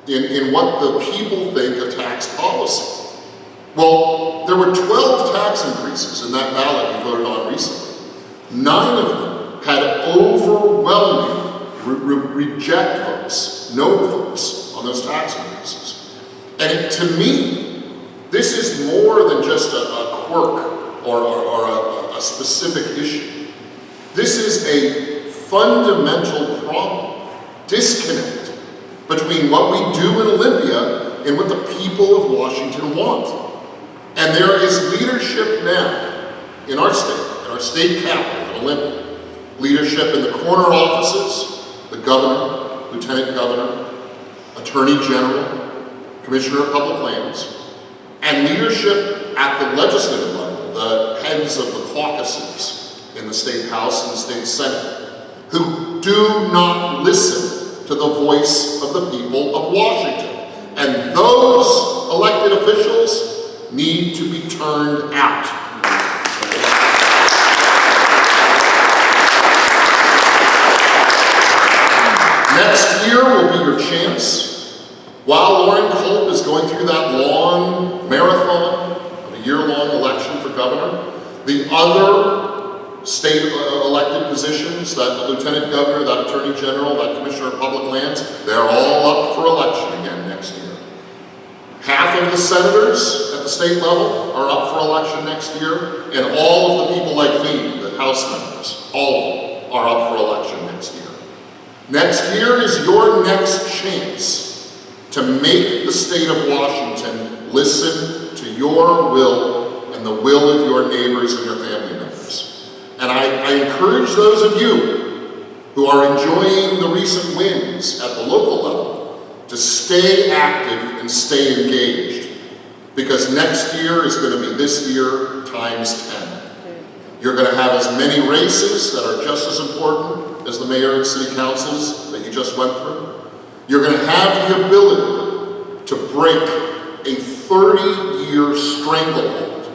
in what the people think of tax policy. Well, there were 12 tax increases in that ballot you voted on recently. 9 of them had overwhelming reject votes, no votes on those tax increases. And to me, this is more than just a quirk or a specific issue. This is a fundamental problem, disconnect between what we do in Olympia and what the people of Washington want. And there is leadership now in our state capital, in Olympia. Leadership in the corner offices, the governor, lieutenant governor, attorney general, commissioner of public lands, and leadership at the legislative level, the heads of the caucuses in the state house and the state senate, who do not listen to the voice of the people of Washington. And those elected officials need to be turned out. Next year will be your chance. While Loren Culp is going through that long marathon of a year-long election for governor, the other state elected positions, that lieutenant governor, that attorney general, that commissioner of public lands, they're all up for election again next year. Half of the senators at the state level are up for election next year, and all of the people like me, the House members, all of them are up for election next year. Next year is your next chance to make the state of Washington listen to your will and the will of your neighbors and your family members. And I encourage those of you who are enjoying the recent wins at the local level to stay active and stay engaged, because next year is going to be this year times 10. You're going to have as many races that are just as important as the mayor and city councils that you just went through. You're going to have the ability to break a 30-year stranglehold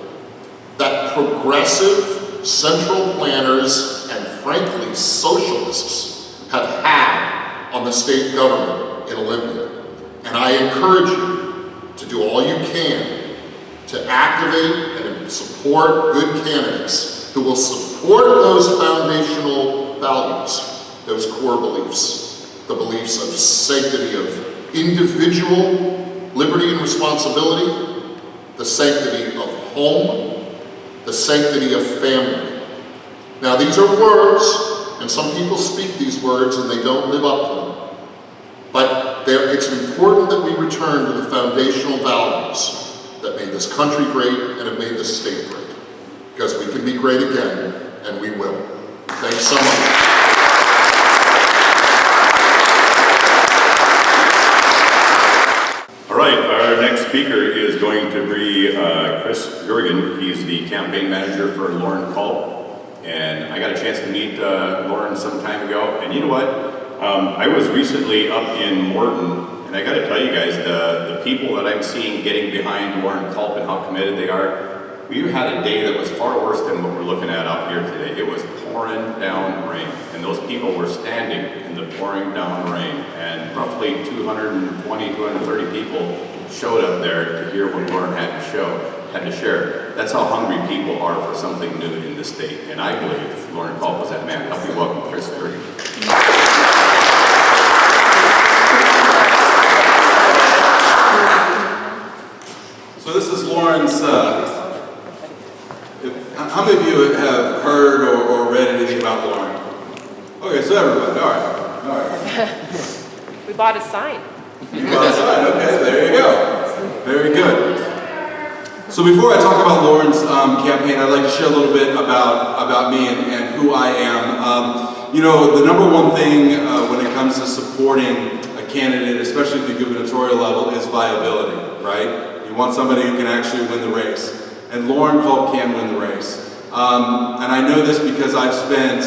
that progressive central planners and frankly socialists have had on the state government in Olympia. And I encourage you to do all you can to activate and support good candidates who will support those foundational values, those core beliefs, the beliefs of sanctity of individual liberty and responsibility, the sanctity of home, the sanctity of family. Now these are words, and some people speak these words and they don't live up to them. But it's important that we return to the foundational values that made this country great and have made this state great. Because we can be great again, and we will. Thanks so much. All right, our next speaker is going to be Chris Gergen. He's the campaign manager for Loren Culp. And I got a chance to meet Loren some time ago. And you know what? I was recently up in Morton, and I got to tell you guys, the people that I'm seeing getting behind Loren Culp and how committed they are, we had a day that was far worse than what we're looking at out here today. It was pouring down rain, and those people were standing in the pouring down rain, and roughly 220, 230 people showed up there to hear what Loren had to share. That's how hungry people are for something new in this state, and I believe Loren Culp was that man. Help me welcome Chris Gergen. So this is Loren's, how many of you have heard or read anything about Loren? Okay, so everybody, all right. We bought a sign. You bought a sign, okay, there you go. Very good. So before I talk about Loren's campaign, I'd like to share a little bit about me and who I am. You know, the number one thing when it comes to supporting a candidate, especially at the gubernatorial level, is viability, right? You want somebody who can actually win the race. And Loren Culp can win the race. And I know this because I've spent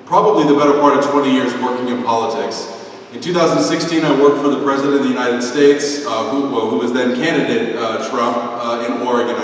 probably the better part of 20 years working in politics. In 2016, I worked for the President of the United States, who was then candidate Trump in Oregon.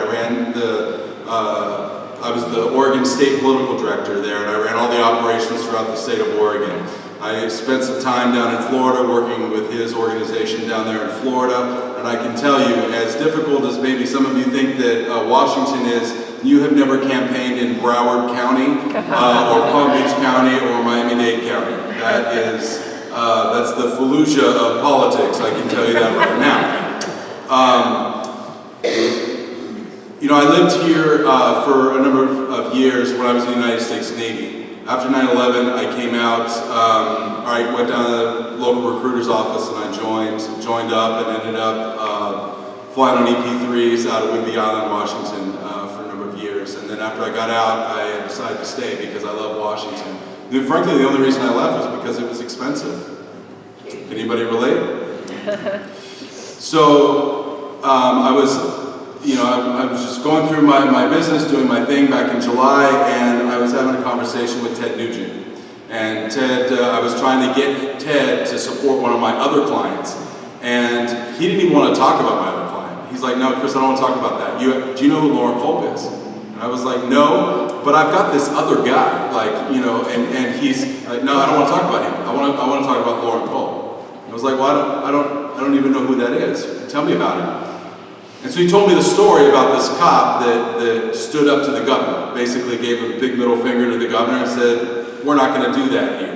I was the Oregon State Political Director there, and I ran all the operations throughout the state of Oregon. I spent some time down in Florida working with his organization down there in Florida, and I can tell you, as difficult as maybe some of you think that Washington is, you have never campaigned in Broward County, or Palm Beach County, or Miami-Dade County. That's the Fallujah of politics, I can tell you that right now. You know, I lived here for a number of years when I was in the United States Navy. After 9/11, I came out, I went down to the local recruiter's office and I joined up and ended up flying on EP3s out of Whidbey Island, Washington for a number of years. And then after I got out, I decided to stay because I love Washington. And frankly, the only reason I left was because it was expensive. Anybody relate? So I was just going through my business, doing my thing back in July, and I was having a conversation with Ted Nugent. And Ted, I was trying to get Ted to support one of my other clients, and he didn't even want to talk about my other client. He's like, no, Chris, I don't want to talk about that. Do you know who Loren Culp is? And I was like, no, but I've got this other guy, and he's like, no, I don't want to talk about him. I want to talk about Loren Culp. I was like, well, I don't even know who that is. Tell me about him. And so he told me the story about this cop that stood up to the governor, basically gave a big middle finger to the governor and said, we're not going to do that here.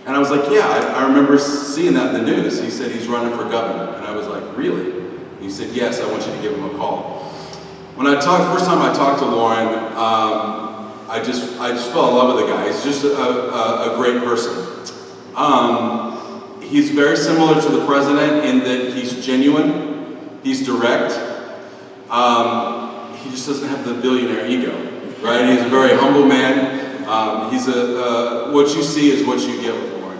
And I was like, yeah, I remember seeing that in the news. He said he's running for governor. And I was like, really? And he said, yes, I want you to give him a call. When first time I talked to Loren, I just fell in love with the guy. He's just a great person. He's very similar to the president in that he's genuine, he's direct. He just doesn't have the billionaire ego, right? He's a very humble man. What you see is what you get with Loren.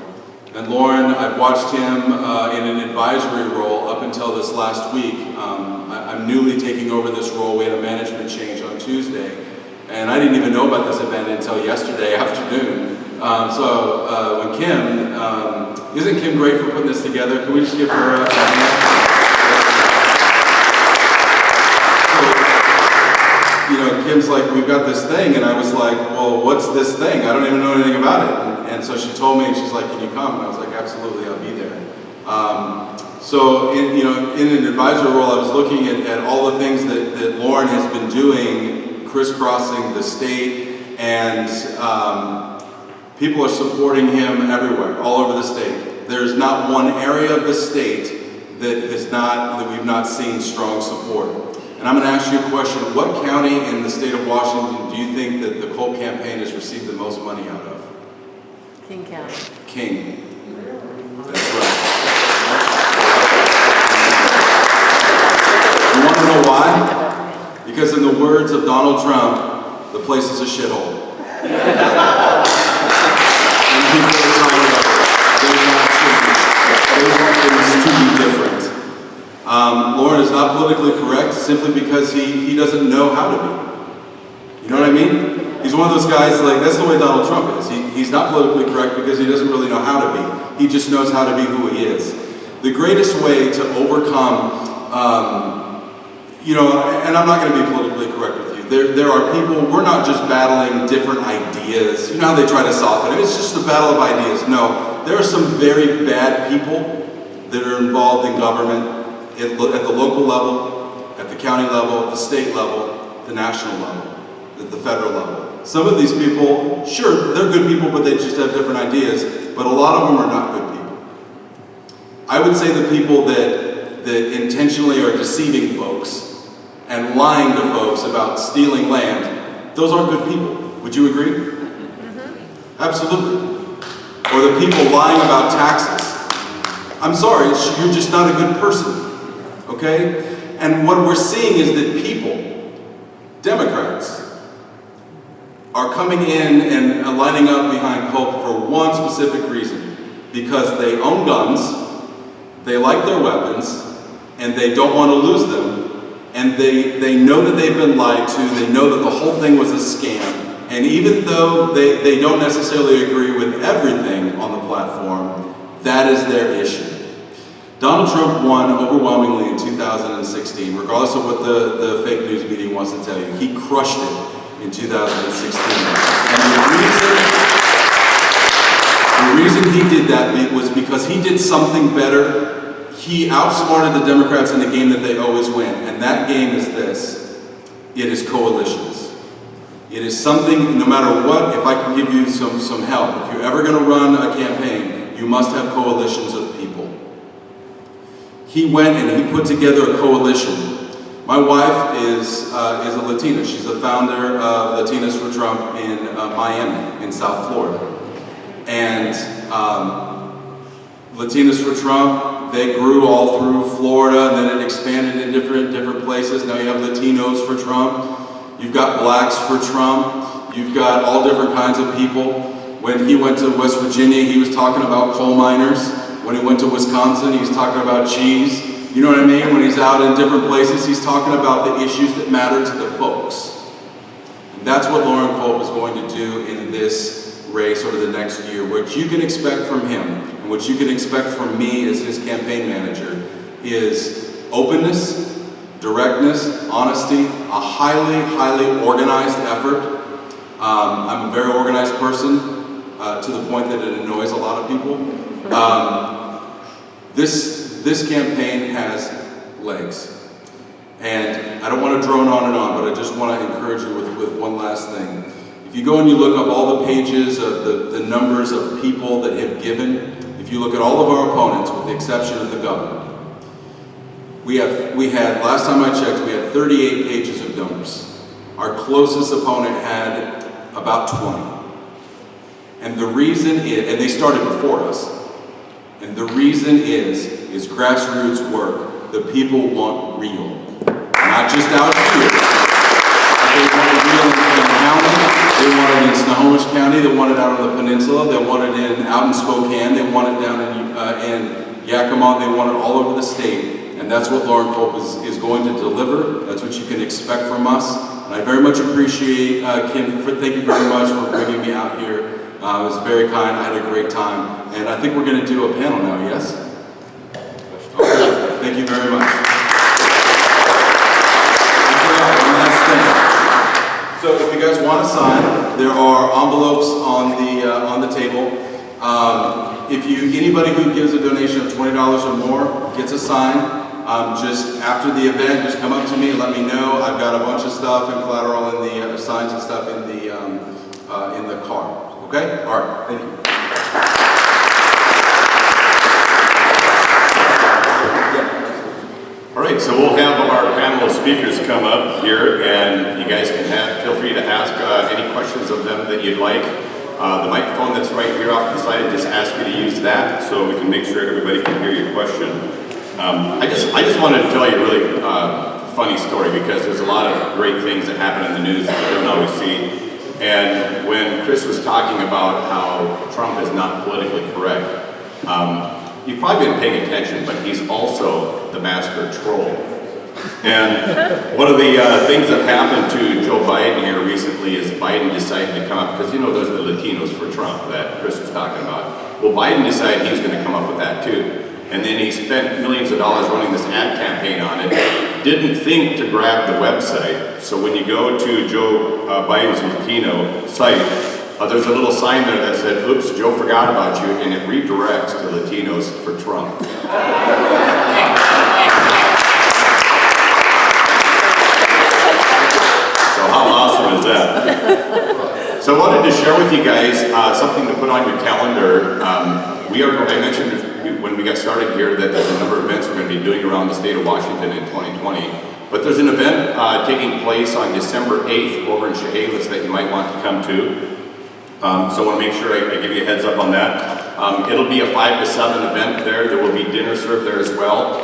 And Loren, I've watched him in an advisory role up until this last week. I'm newly taking over this role. We had a management change on Tuesday, and I didn't even know about this event until yesterday afternoon. When Kim, isn't Kim great for putting this together? Can we just give her a hand? Kim's like, we've got this thing, and I was like, well, what's this thing? I don't even know anything about it. And so she told me, and she's like, can you come? And I was like, absolutely, I'll be there. In an advisory role, I was looking at all the things that Loren has been doing, crisscrossing the state, and people are supporting him everywhere, all over the state. There's not one area of the state that we've not seen strong support. And I'm going to ask you a question. What county in the state of Washington do you think that the Culp campaign has received the most money out of? King County. King. That's right. You want to know why? Because in the words of Donald Trump, the place is a shithole. And people are tired of it. They want change. They want things to be different. Loren is not politically correct simply because he doesn't know how to be. You know what I mean? He's one of those guys, like, that's the way Donald Trump is. He's not politically correct because he doesn't really know how to be. He just knows how to be who he is. The greatest way to overcome, and I'm not going to be politically correct with you. There are people, we're not just battling different ideas. You know how they try to soften it. It's just a battle of ideas. No, there are some very bad people that are involved in government at the local level, at the county level, the state level, the national level, at the federal level. Some of these people, sure, they're good people, but they just have different ideas, but a lot of them are not good people. I would say the people that intentionally are deceiving folks and lying to folks about stealing land, those aren't good people. Would you agree? Mm-hmm. Absolutely. Or the people lying about taxes. I'm sorry, you're just not a good person. Okay? And what we're seeing is that people, Democrats, are coming in and lining up behind Culp for one specific reason. Because they own guns, they like their weapons, and they don't want to lose them, and they know that they've been lied to, they know that the whole thing was a scam, and even though they don't necessarily agree with everything on the platform, that is their issue. Donald Trump won overwhelmingly in 2016, regardless of what the fake news media wants to tell you. He crushed it in 2016. And the reason he did that was because he did something better. He outsmarted the Democrats in a game that they always win. And that game is this. It is coalitions. It is something, no matter what, if I can give you some help, if you're ever going to run a campaign, you must have coalitions of people. He went and he put together a coalition. My wife is a Latina. She's the founder of Latinas for Trump in Miami, in South Florida. And Latinas for Trump, they grew all through Florida, and then it expanded in different places. Now you have Latinos for Trump. You've got blacks for Trump. You've got all different kinds of people. When he went to West Virginia, he was talking about coal miners. When he went to Wisconsin, he was talking about cheese. You know what I mean? When he's out in different places, he's talking about the issues that matter to the folks. And that's what Loren Culp is going to do in this race over the next year. What you can expect from him, and what you can expect from me as his campaign manager, is openness, directness, honesty, a highly organized effort. I'm a very organized person, to the point that it annoys a lot of people. This campaign has legs. And I don't want to drone on, but I just want to encourage you with one last thing. If you go and you look up all the pages of the numbers of people that have given, if you look at all of our opponents, with the exception of the governor, we had, last time I checked, we had 38 pages of donors. Our closest opponent had about 20. And the reason is, and they started before us, and the reason is grassroots work. The people want real. Not just out here. They want it real in Kent County. They want it in Snohomish County. They want it out on the peninsula. They want it out in Spokane. They want it down in Yakima. They want it all over the state. And that's what Loren Culp is going to deliver. That's what you can expect from us. And I very much appreciate Kim. Thank you very much for bringing me out here. It was very kind. I had a great time. And I think we're going to do a panel now, yes? Okay. Thank you very much. One last thing. So if you guys want to sign, there are envelopes on the table. Anybody who gives a donation of $20 or more gets a sign. Just after the event, just come up to me and let me know. I've got a bunch of stuff and collateral in the signs and stuff in the car. Okay? All right. Thank you. All right, so So we'll have our panel of speakers come up here, and you guys can feel free to ask any questions of them that you'd like. The microphone that's right here off the side, just ask you to use that so we can make sure everybody can hear your question. I just wanted to tell you a really funny story, because there's a lot of great things that happen in the news that you don't always see. And when Chris was talking about how Trump is not politically correct, you've probably been paying attention, but he's also the master troll. And one of the things that happened to Joe Biden here recently is Biden decided to come up, because you know those are the Latinos for Trump that Chris was talking about. Well, Biden decided he was going to come up with that too. And then he spent millions of dollars running this ad campaign on it, didn't think to grab the website. So when you go to Joe Biden's Latino site, there's a little sign there that said, oops, Joe forgot about you, and it redirects to Latinos for Trump. So how awesome is that? So I wanted to share with you guys something to put on your calendar. I mentioned when we got started here that there's a number of events we're going to be doing around the state of Washington in 2020. But there's an event taking place on December 8th over in Chehalis that you might want to come to. So I want to make sure I give you a heads up on that. It'll be a 5 to 7 event there. There will be dinner served there as well.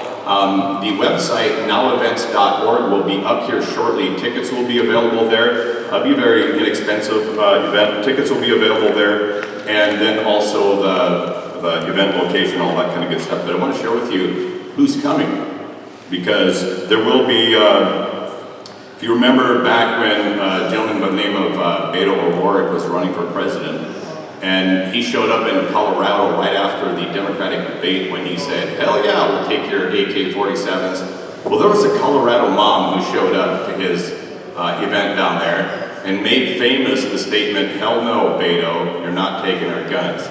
The website, nowevents.org, will be up here shortly. Tickets will be available there. It'll be a very inexpensive event. Tickets will be available there. And then also the event location, all that kind of good stuff. But I want to share with you who's coming. Because there will be, if you remember back when a gentleman by the name of Beto O'Rourke was running for president, and he showed up in Colorado right after the Democratic debate when he said, hell yeah, we'll take your AK-47s. Well, there was a Colorado mom who showed up to his event down there and made famous the statement, hell no, Beto, you're not taking our guns.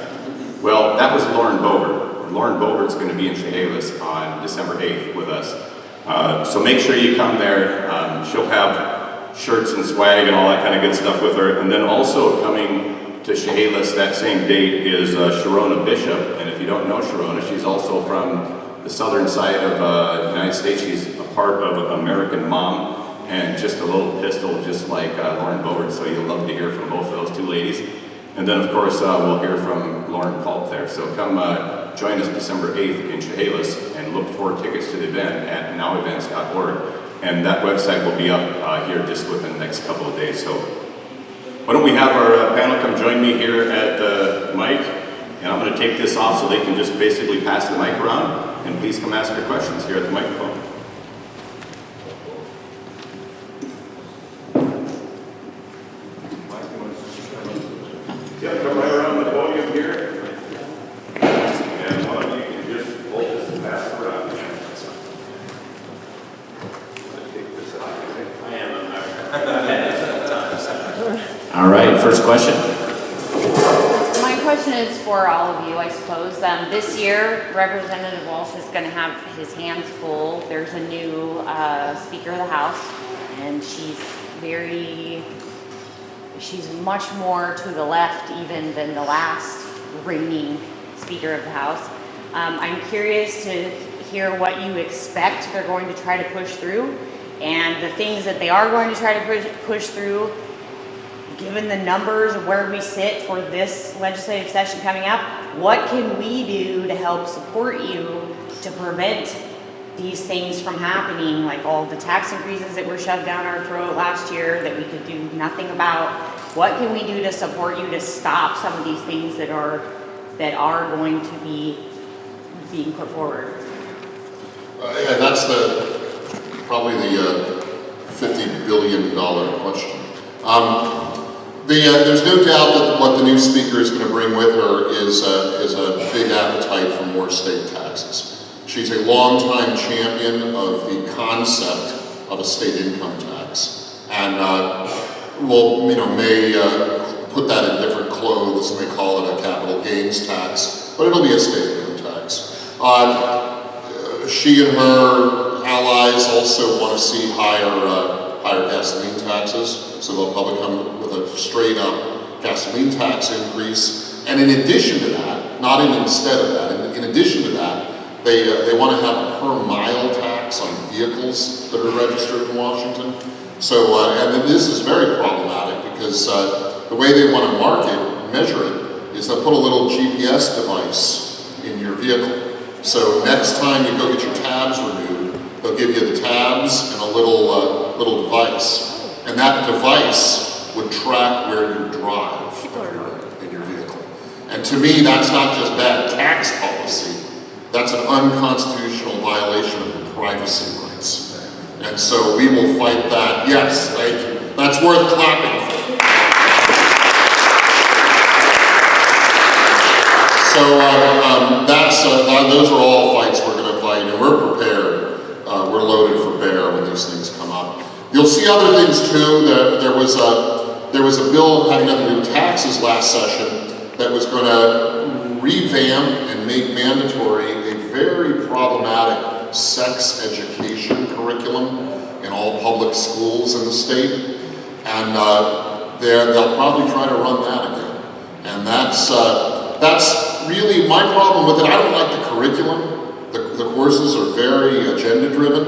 Well, that was Loren Culp. Loren Culp's going to be in Chehalis on December 8th with us. So make sure you come there. She'll have shirts and swag and all that kind of good stuff with her. And then also coming to Chehalis that same date is Sharona Bishop. And if you don't know Sharona, she's also from the southern side of the United States. She's a part of American Mom and just a little pistol just like Loren Culp. So you'll love to hear from both of those two ladies. And then of course we'll hear from Loren Culp there. So come join us December 8th in Chehalis and look for tickets to the event at nowevents.org. And that website will be up here just within the next couple of days. So why don't we have our panel come join me here at the mic. And I'm going to take this off so they can just basically pass the mic around. And please come ask your questions here at the microphone. Yeah, come right around the podium here. And one of you can just hold this and pass it around. All right, first question. My question is for all of you, I suppose. This year, Representative Walsh is going to have his hands full. There's a new Speaker of the House, and she's much more to the left even than the last reigning Speaker of the House. I'm curious to hear what you expect they're going to try to push through, and the things that they are going to try to push through, given the numbers of where we sit for this legislative session coming up. What can we do to help support you to prevent these things from happening, like all the tax increases that were shoved down our throat last year that we could do nothing about? What can we do to support you to stop some of these things that are going to be being put forward? Yeah, that's probably the $50 billion question. There's no doubt that what the new speaker is going to bring with her is a big appetite for more state taxes. She's a longtime champion of the concept of a state income tax, and may put that in different clothes. May call it a capital gains tax, but it'll be a state income tax. She and her allies also want to see higher gasoline taxes, so they'll probably come with a straight up gasoline tax increase. And in addition to that, not in instead of that, in addition to that, they want to have a per mile tax tax on vehicles that are registered in Washington. So, and then this is very problematic because the way they want to market and measure it is they'll put a little GPS device in your vehicle. So next time you go get your tabs renewed, they'll give you the tabs and a little device. And that device would track where you drive in your vehicle. And to me, that's not just bad tax policy, that's an unconstitutional violation of your privacy rights. And so we will fight that. Yes, thank you. That's worth clapping for. So those are all fights we're going to fight, and we're prepared. We're loaded for bear when these things come up. You'll see other things too. There was a bill having nothing to do with taxes last session that was going to revamp and make mandatory a very problematic sex education curriculum in all public schools in the state, and they'll probably try to run that again. And that's really my problem with it. I don't like the curriculum. The courses are very agenda-driven,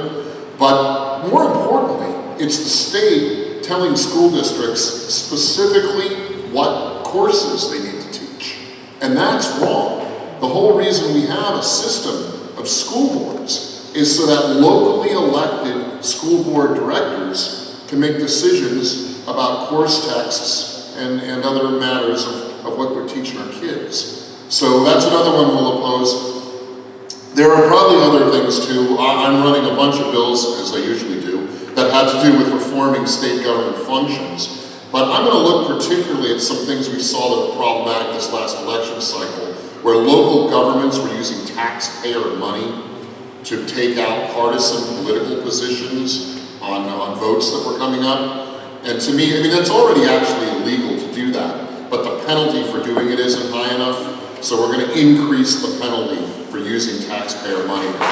but more importantly, it's the state telling school districts specifically what courses they need to teach. And that's wrong. The whole reason we have a system of school boards is so that locally elected school board directors can make decisions about course texts and other matters of what we're teaching our kids. So that's another one we'll oppose. There are probably other things too. I'm running a bunch of bills, as I usually do, that have to do with reforming state government functions. But I'm going to look particularly at some things we saw that were problematic this last election cycle, where local governments were using taxpayer money to take out partisan political positions on votes that were coming up. And to me, I mean, that's already actually illegal to do that, but the penalty for doing it isn't high enough, so we're going to increase the penalty for using taxpayer money to do that.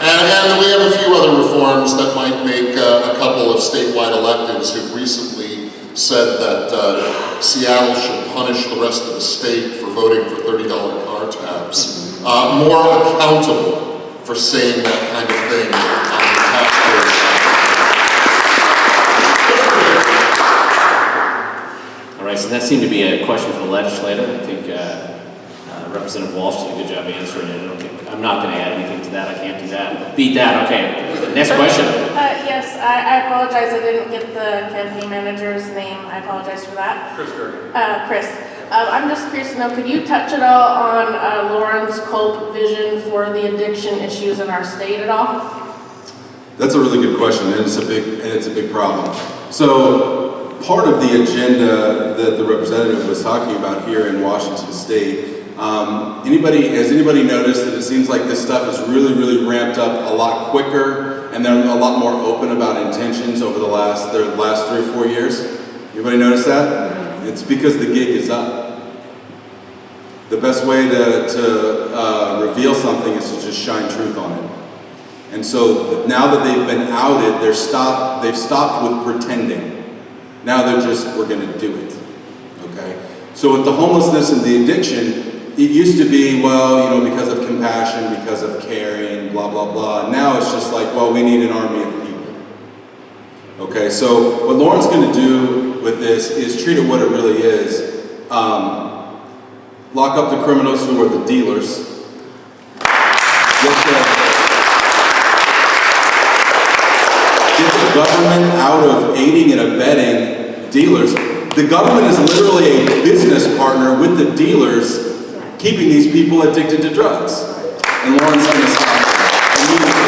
And we have a few other reforms that might make a couple of statewide electeds who've recently said that Seattle should punish the rest of the state for voting for $30 car tabs more accountable for saying that kind of thing on the taxpayers' side. All right, so that seemed to be a question for the legislator. I think Representative Walsh did a good job answering it. I'm not going to add anything to that. I can't do that. Beat that. Okay. Next question. Yes, I apologize. I didn't get the campaign manager's name. I apologize for that. Chris Gergen. Chris. I'm just curious to know, could you touch at all on Loren Culp vision for the addiction issues in our state at all? That's a really good question, and it's a big problem. So part of the agenda that the representative was talking about here in Washington State, has anybody noticed that it seems like this stuff is really ramped up a lot quicker, and they're a lot more open about intentions over the last 3 or 4 years? Anybody notice that? It's because the gig is up. The best way to reveal something is to just shine truth on it. And so now that they've been outed, they've stopped with pretending. Now they're just, we're going to do it. Okay? So with the homelessness and the addiction, it used to be, well, because of compassion, because of caring, blah, blah, blah. Now it's just like, well, we need an army of people. Okay, so what Loren's going to do with this is treat it what it really is. Lock up the criminals who are the dealers. Get the government out of aiding and abetting dealers. The government is literally a business partner with the dealers keeping these people addicted to drugs. And Loren's going to stop immediately.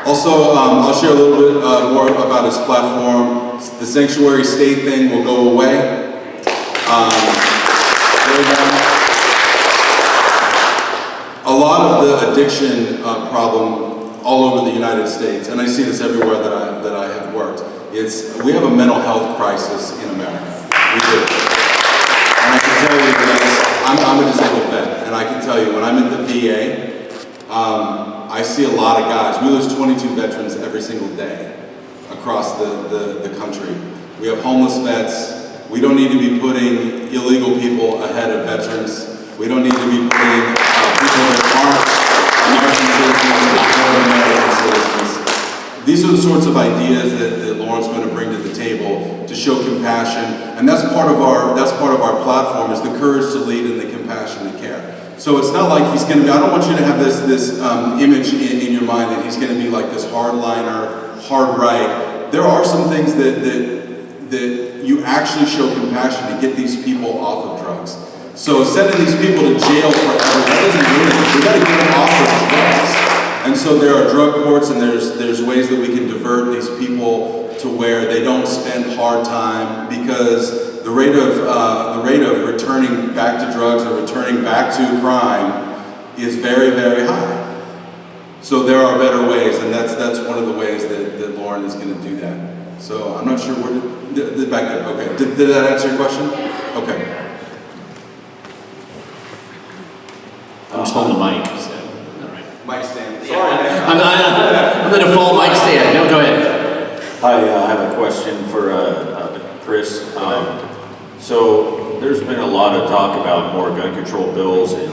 Also, I'll share a little bit more about his platform. The sanctuary state thing will go away. A lot of the addiction problem all over the United States, and I see this everywhere that I have worked, we have a mental health crisis in America. We do. And I can tell you that I'm a disabled vet, and I can tell you when I'm at the VA, I see a lot of guys. We lose 22 veterans every single day across the country. We have homeless vets. We don't need to be putting illegal people ahead of veterans. We don't need to be putting people that aren't American citizens ahead of American citizens. These are the sorts of ideas that Loren's going to bring to the table to show compassion, and that's part of our platform, is the courage to lead and the compassion to care. So it's not like he's going to be, I don't want you to have this image in your mind that he's going to be like this hardliner, hard right. There are some things that you actually show compassion to get these people off of drugs. So sending these people to jail forever, that doesn't do anything. We got to get them off of drugs. And so there are drug courts, and there's ways that we can divert these people to where they don't spend hard time, because the rate of returning back to drugs or returning back to crime is very, very high. So there are better ways, and that's one of the ways that Loren is going to do that. So I'm not sure where back there. Okay, did that answer your question? Okay. I'm just holding the mic, so, all right. Mic stand. Sorry, I'm in a full mic stand. No, go ahead. Hi, I have a question for Chris. So there's been a lot of talk about more gun control bills and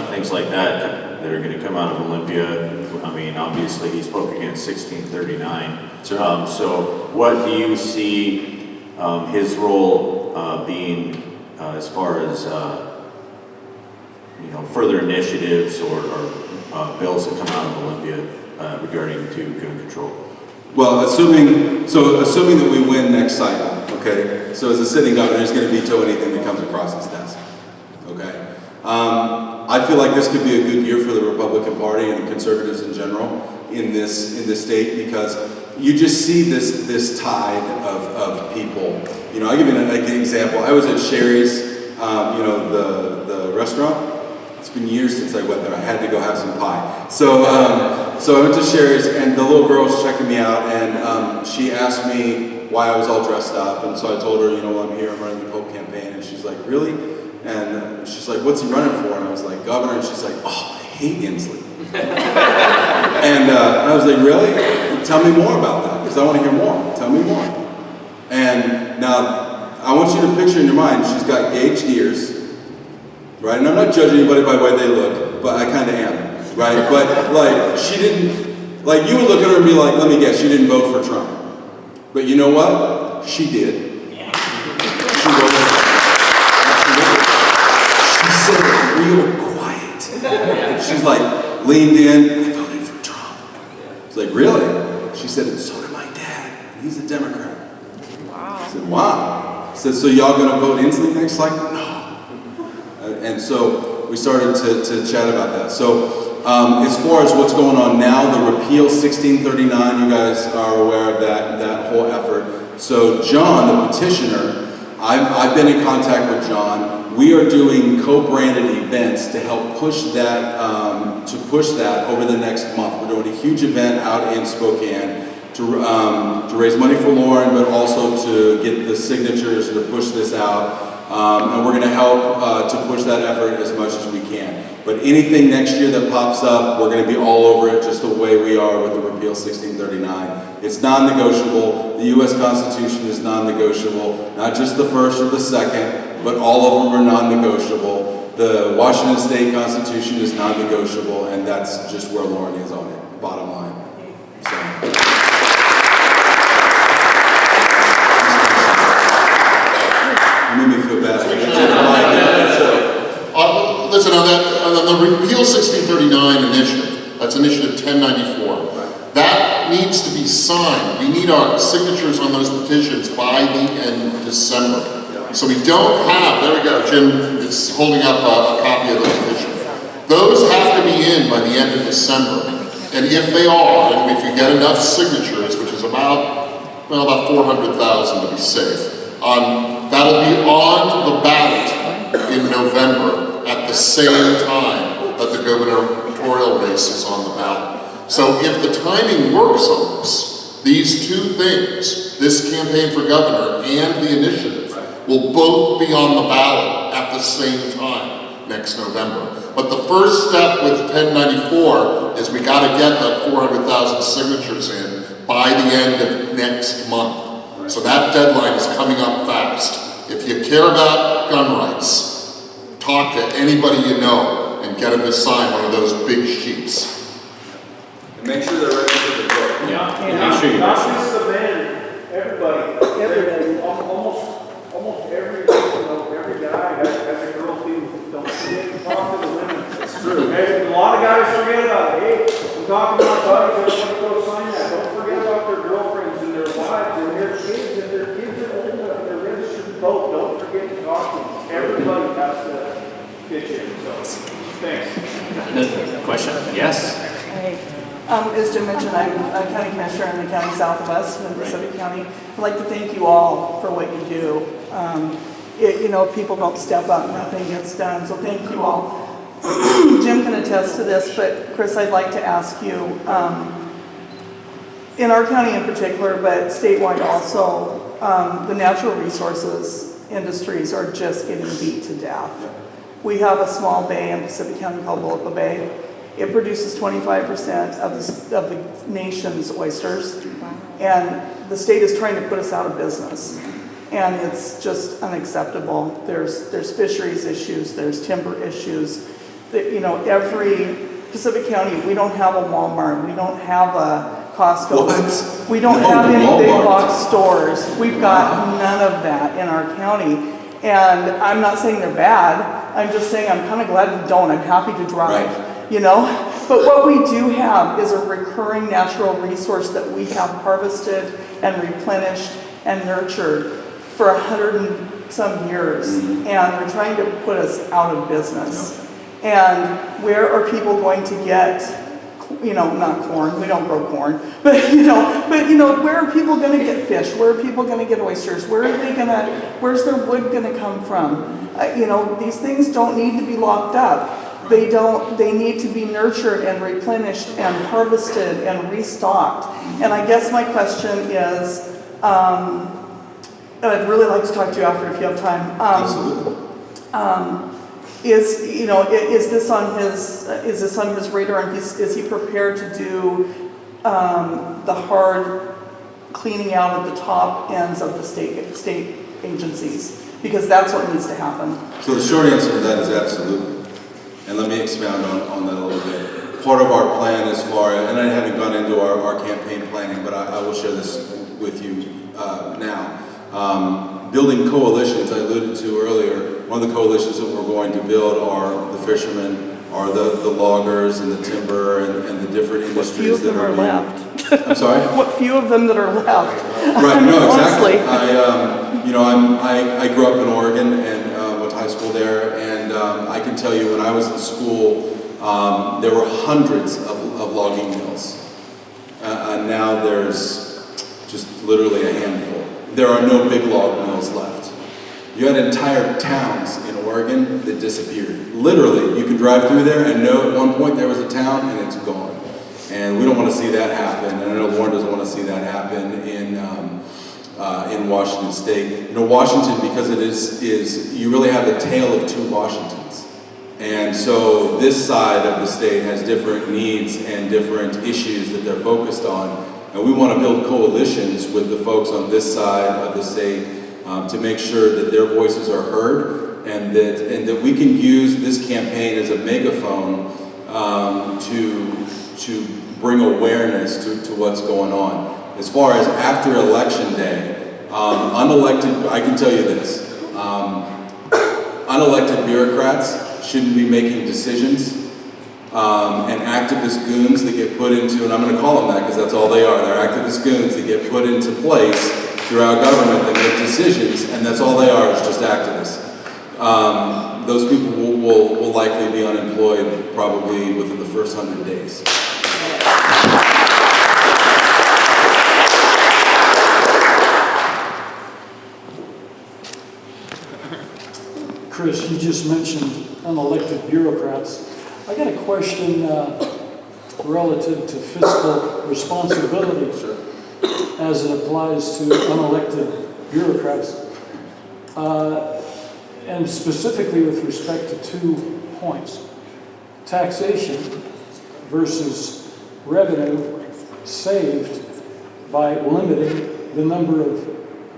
things like that are going to come out of Olympia. I mean, obviously he spoke against 1639. Sure. So what do you see his role being as far as further initiatives or bills that come out of Olympia regarding to gun control? Well, assuming that we win next cycle, okay? So as a sitting governor, he's going to veto anything that comes across his desk, okay? I feel like this could be a good year for the Republican Party and conservatives in general in this state, because you just see this tide of people. I'll give you an example. I was at Sherry's, the restaurant. It's been years since I went there. I had to go have some pie. So I went to Sherry's, and the little girl was checking me out, and she asked me why I was all dressed up, and so I told her, I'm here, I'm running the Culp campaign, and she's like, really? And she's like, what's he running for? And I was like, governor, and she's like, oh, I hate Inslee. And I was like, really? Tell me more about that, because I want to hear more. Tell me more. And now, I want you to picture in your mind, she's got gauged ears, right? And I'm not judging anybody by the way they look, but I kind of am, right? But she didn't, you would look at her and be like, let me guess, she didn't vote for Trump. But you know what? She did. She voted for Trump. She said it real quiet. She's like, leaned in, I voted for Trump. It's like, really? She said, and so did my dad. He's a Democrat. Wow. I said, wow. I said, so y'all gonna vote Inslee next? Like, no. And so we started to chat about that. So as far as what's going on now, the repeal 1639, you guys are aware of that whole effort. So John, the petitioner, I've been in contact with John. We are doing co-branded events to help push that over the next month. We're doing a huge event out in Spokane to raise money for Loren, but also to get the signatures to push this out. And we're going to help to push that effort as much as we can. But anything next year that pops up, we're going to be all over it just the way we are with the repeal 1639. It's non-negotiable. The U.S. Constitution is non-negotiable. Not just the first or the second, but all of them are non-negotiable. The Washington State Constitution is non-negotiable, and that's just where Loren is on it, bottom line. So. Made me feel bad. Listen, on the repeal 1639 initiative, that's initiative 1094, that needs to be signed. We need our signatures on those petitions by the end of December. So we don't have, there we go, Jim is holding up a copy of the petition. Those have to be in by the end of December. And if they are, and if you get enough signatures, which is about 400,000 to be safe, that'll be on the ballot in November at the same time that the gubernatorial race is on the ballot. So if the timing works on this, these two things, this campaign for governor and the initiative, will both be on the ballot at the same time next November. But the first step with 1094 is we got to get that 400,000 signatures in by the end of next month. So that deadline is coming up fast. If you care about gun rights, talk to anybody you know and get them to sign one of those big sheets. And make sure they're ready for the vote. Yeah, make sure you're Not ready. just the men, everybody. Almost every, every guy has a girl too. Don't forget to talk to the women. It's true. And a lot of guys forget about it. Hey, I'm talking to my buddies, I want to go sign that. Don't forget about their girlfriends and their wives and their kids, and their kids are old enough, they're registered to vote. Don't forget to talk to them. Everybody has to pitch in, so, thanks. Question? Yes? Hey, as Jim mentioned, I'm a county commissioner in the county south of us, in Pacific County. I'd like to thank you all for what you do. People don't step up, nothing gets done, so thank you all. Jim can attest to this, but Chris, I'd like to ask you, in our county in particular, but statewide also, the natural resources industries are just getting beat to death. We have a small bay in Pacific County called Boeholt Bay. It produces 25% of the nation's oysters, and the state is trying to put us out of business. And it's just unacceptable. There's fisheries issues, there's timber issues. Every Pacific County, we don't have a Walmart, we don't have a Costco. What? We don't have any big box stores. We've got none of that in our county. And I'm not saying they're bad. I'm just saying I'm kind of glad we don't. I'm happy to drive, But what we do have is a recurring natural resource that we have harvested and replenished and nurtured for 100 and some years. And they're trying to put us out of business. And where are people going to get, not corn, we don't grow corn, but where are people going to get fish? Where are people going to get oysters? Where's their wood going to come from? These things don't need to be locked up. They need to be nurtured and replenished and harvested and restocked. And I guess my question is, and I'd really like to talk to you after if you have time. Absolutely. Is this on his radar, and is he prepared to do the hard cleaning out of the top ends of the state agencies? Because that's what needs to happen. So the short answer to that is absolutely. And let me expound on that a little bit. Part of our plan as far, and I haven't gone into our campaign planning, but I will share this with you now. Building coalitions, I alluded to earlier, one of the coalitions that we're going to build are the fishermen, are the loggers and the timber and the different industries that are left. I'm sorry? What few of them that are left. Right, no, exactly. Honestly. I grew up in Oregon and went to high school there, and I can tell you when I was in school, there were hundreds of logging mills. And now there's just literally a handful. There are no big log mills left. You had entire towns in Oregon that disappeared. Literally, you could drive through there and know at one point there was a town and it's gone. And we don't want to see that happen. And I know Loren doesn't want to see that happen in Washington State. Washington, because it is you really have the tale of two Washingtons. And so this side of the state has different needs and different issues that they're focused on. And we want to build coalitions with the folks on this side of the state to make sure that their voices are heard and that we can use this campaign as a megaphone to bring awareness to what's going on. As far as after Election Day, unelected, I can tell you this, unelected bureaucrats shouldn't be making decisions. And activist goons that get put into, and I'm going to call them that because that's all they are, they're activist goons that get put into place throughout government that make decisions, and that's all they are, is just activists. Those people will likely be unemployed probably within the first 100 days. Chris, you just mentioned unelected bureaucrats. I got a question relative to fiscal responsibility as it applies to unelected bureaucrats, and specifically with respect to 2 points. Taxation versus revenue saved by limiting the number of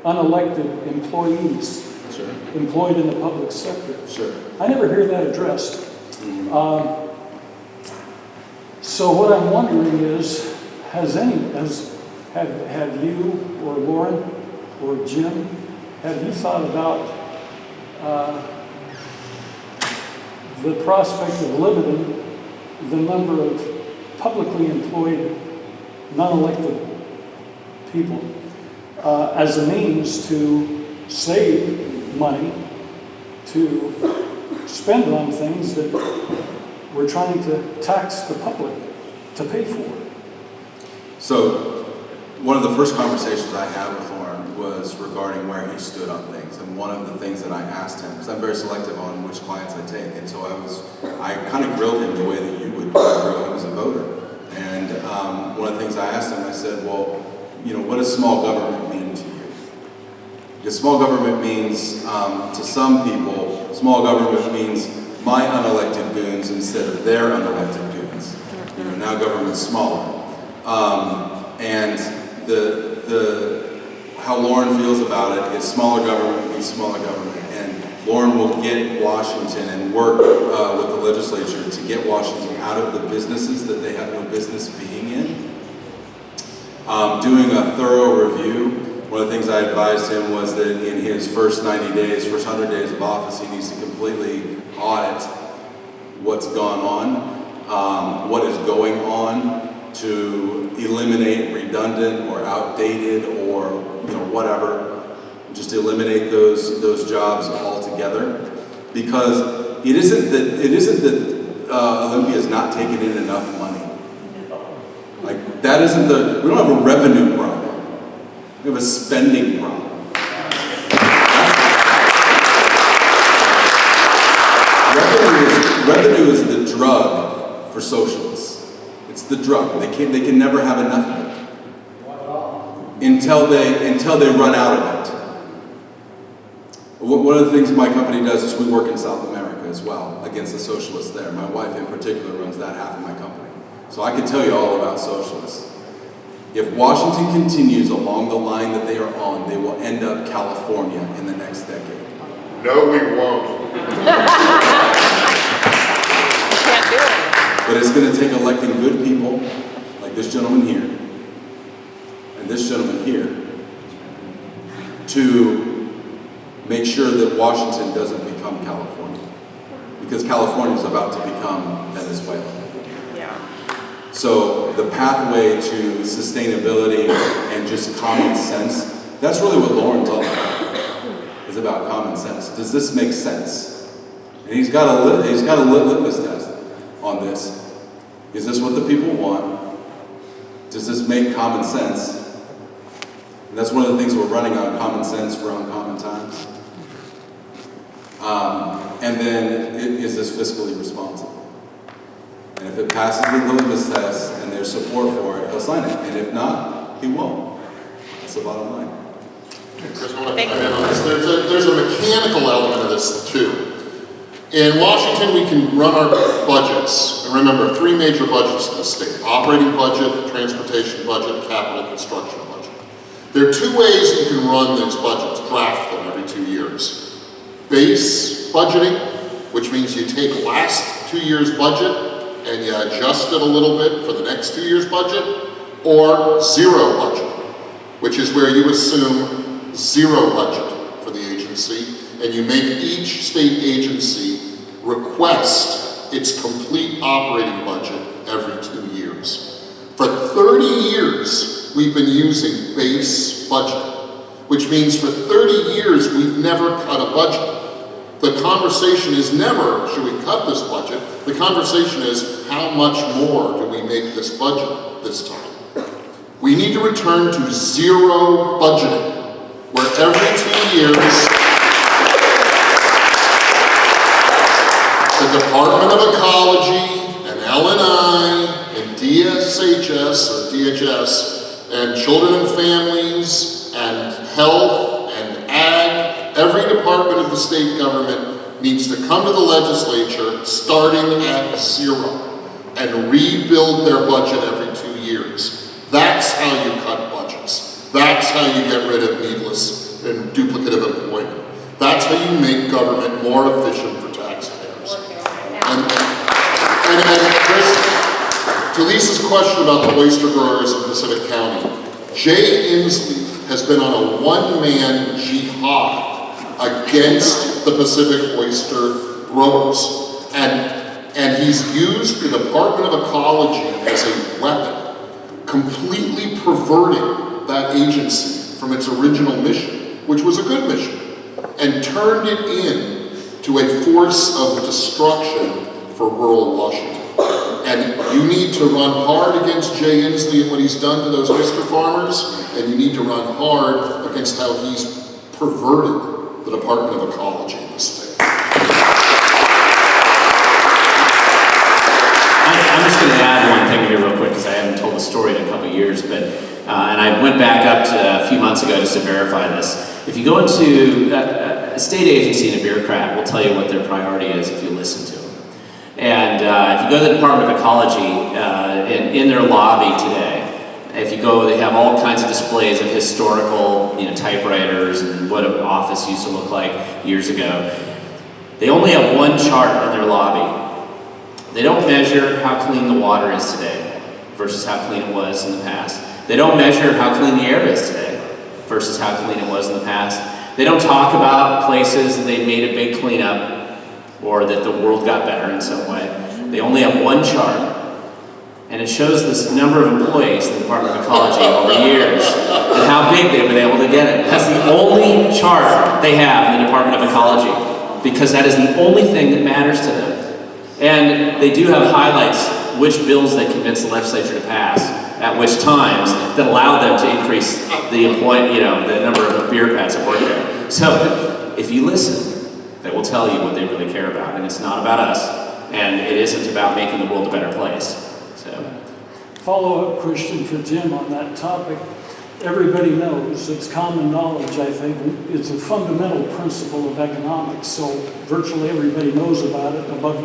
unelected employees Sure. employed in the public sector. Sure. I never hear that addressed. So what I'm wondering is, have you or Loren or Jim, have you thought about the prospect of limiting the number of publicly employed, non-elected people as a means to save money to spend on things that we're trying to tax the public to pay for? So, one of the first conversations I had with Loren was regarding where he stood on things, and one of the things that I asked him, because I'm very selective on which clients I take, and so I kind of grilled him the way that you would grill him as a voter. And one of the things I asked him, I said, well, you know, what does small government mean to you? Because small government means, to some people, small government means my unelected goons instead of their unelected goons. You know, now government's smaller. And how Loren feels about it is smaller government means smaller government. And Loren will get Washington and work with the legislature to get Washington out of the businesses that they have no business being in. Doing a thorough review. One of the things I advised him was that in his first 90 days, first 100 days of office, he needs to completely audit what's gone on, what is going on, to eliminate redundant or outdated or whatever. Just eliminate those jobs altogether, because it isn't that Olympia is not taking in enough money. Like that isn't we don't have a revenue problem. We have a spending problem. Revenue is the drug for socialists. It's the drug. They can never have enough of it until they run out of it. One of the things my company does is we work in South America as well against the socialists there. My wife in particular runs that half of my company. So I can tell you all about socialists. If Washington continues along the line that they are on, they will end up California in the next decade. No, we won't. Can't do it. But it's going to take electing good people, like this gentleman here, and this gentleman here, to make sure that Washington doesn't become California. Because California is about to become Venezuela. Yeah. So the pathway to sustainability and just common sense, that's really what Loren's all about. It's about common sense. Does this make sense? And he's got a litmus test on this. Is this what the people want? Does this make common sense? And that's one of the things we're running on, common sense for uncommon times. And then, is this fiscally responsible? And if it passes the litmus test and there's support for it, he'll sign it. And if not, he won't. That's the bottom line. Chris, I want to comment on this. There's a mechanical element of this too. In Washington, we can run our budgets. And remember, 3 major budgets in the state: operating budget, transportation budget, capital construction budget. There are 2 ways you can run those budgets, draft them every 2 years. Base budgeting, which means you take last 2 years' budget and you adjust it a little bit for the next 2 years' budget, or zero budget, which is where you assume zero budget for the agency and you make each state agency request its complete operating budget every 2 years. For 30 years, we've been using base budgeting, which means for 30 years, we've never cut a budget. The conversation is never, should we cut this budget? The conversation is, how much more do we make this budget this time? We need to return to zero budgeting, where every 2 years, the Department of Ecology and L&I and DSHS or DHS and Children and Families and Health and Ag, every department of the state government needs to come to the legislature starting at zero and rebuild their budget every 2 years. That's how you cut budgets. That's how you get rid of needless and duplicative employment. That's how government more efficient for taxpayers. And Chris, to Lisa's question about the oyster growers in Pacific County, Jay Inslee has been on a one-man jihad against the Pacific oyster growers. And he's used the Department of Ecology as a weapon, completely perverting that agency from its original mission, which was a good mission, and turned it into a force of destruction for rural Washington. And you need to run hard against Jay Inslee and what he's done to those oyster farmers, and you need to run hard against how he's perverted the Department of Ecology in the state. I'm just going to add one thing here real quick because I haven't told the story in a couple of years, but and I went back up to a few months ago just to verify this. If you go into a state agency and a bureaucrat will tell you what their priority is if you listen to them. And if you go to the Department of Ecology in their lobby today, if you go, they have all kinds of displays of historical, typewriters and what an office used to look like years ago. They only have one chart in their lobby. They don't measure how clean the water is today versus how clean it was in the past. They don't measure how clean the air is today versus how clean it was in the past. They don't talk about places that they made a big cleanup or that the world got better in some way. They only have one chart, and it shows this number of employees in the Department of Ecology over years and how big they've been able to get it. That's the only chart they have in the Department of Ecology because that is the only thing that matters to them. And they do have highlights which bills they convinced the legislature to pass at which times that allowed them to increase the the number of bureaucrats that work there. So if you listen, they will tell you what they really care about, and it's not about us, and it isn't about making the world a better place. So, follow-up question for Jim on that topic. Everybody knows, it's common knowledge, I think, it's a fundamental principle of economics, so virtually everybody knows about it above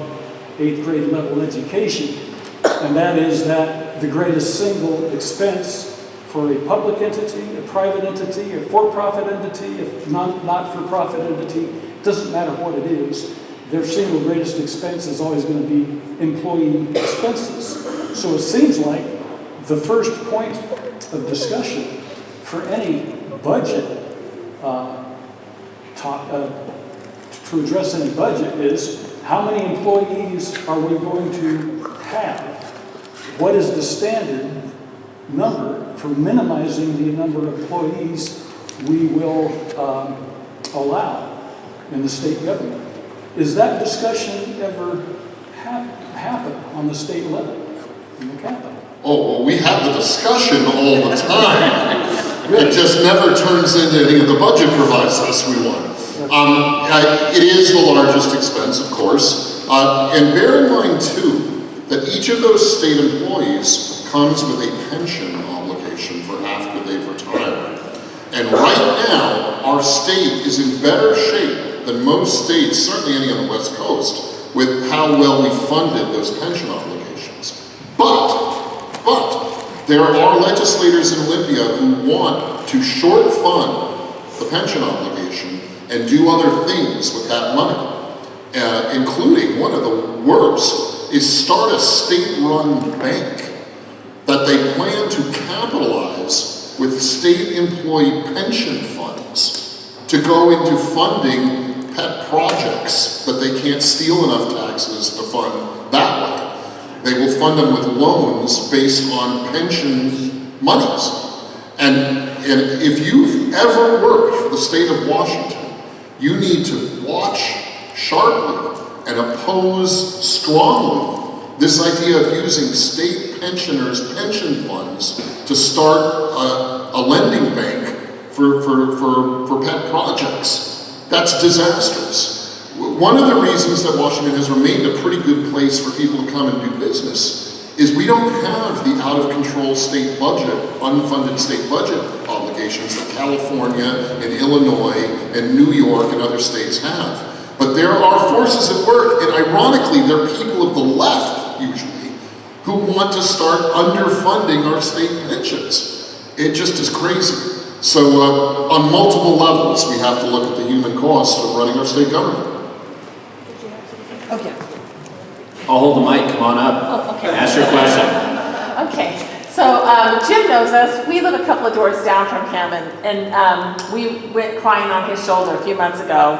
8th grade level education, and that is that the greatest single expense for a public entity, a private entity, a for-profit entity, a not-for-profit entity, doesn't matter what it is, their single greatest expense is always going to be employee expenses. So it seems like the first point of discussion for any budget, to address any budget is, how many employees are we going to have? What is the standard number for minimizing the number of employees we will allow in the state government? Is that discussion ever happen on the state level in the capital? Oh, well, we have the discussion all the time. It just never turns into anything the budget provides us we want. It is the largest expense, of course. And bear in mind, too, that each of those state employees comes with a pension obligation for after they've retired. And right now, our state is in better shape than most states, certainly any on the West Coast, with how well we funded those pension obligations. But there are legislators in Olympia who want to short fund the pension obligation and do other things with that money, including one of the worst is start a state-run bank that they plan to capitalize with state employee pension funds to go into funding pet projects that they can't steal enough taxes to fund that way. They will fund them with loans based on pension monies. And if you've ever worked for the state of Washington, you need to watch sharply and oppose strongly this idea of using state pensioners' pension funds to start a lending bank for pet projects. That's disastrous. One of the reasons that Washington has remained a pretty good place for people to come and do business is we don't have the out-of-control state budget, unfunded state budget obligations that California and Illinois and New York and other states have. But there are forces at work, and ironically, they're people of the left, usually, who want to start underfunding our state pensions. It just is crazy. So on multiple levels, we have to look at the human cost of running our state government. Okay. I'll hold the mic, come on up. Oh, okay. Ask your question. Okay, so Jim knows us. We live a couple of doors down from him, and we went crying on his shoulder a few months ago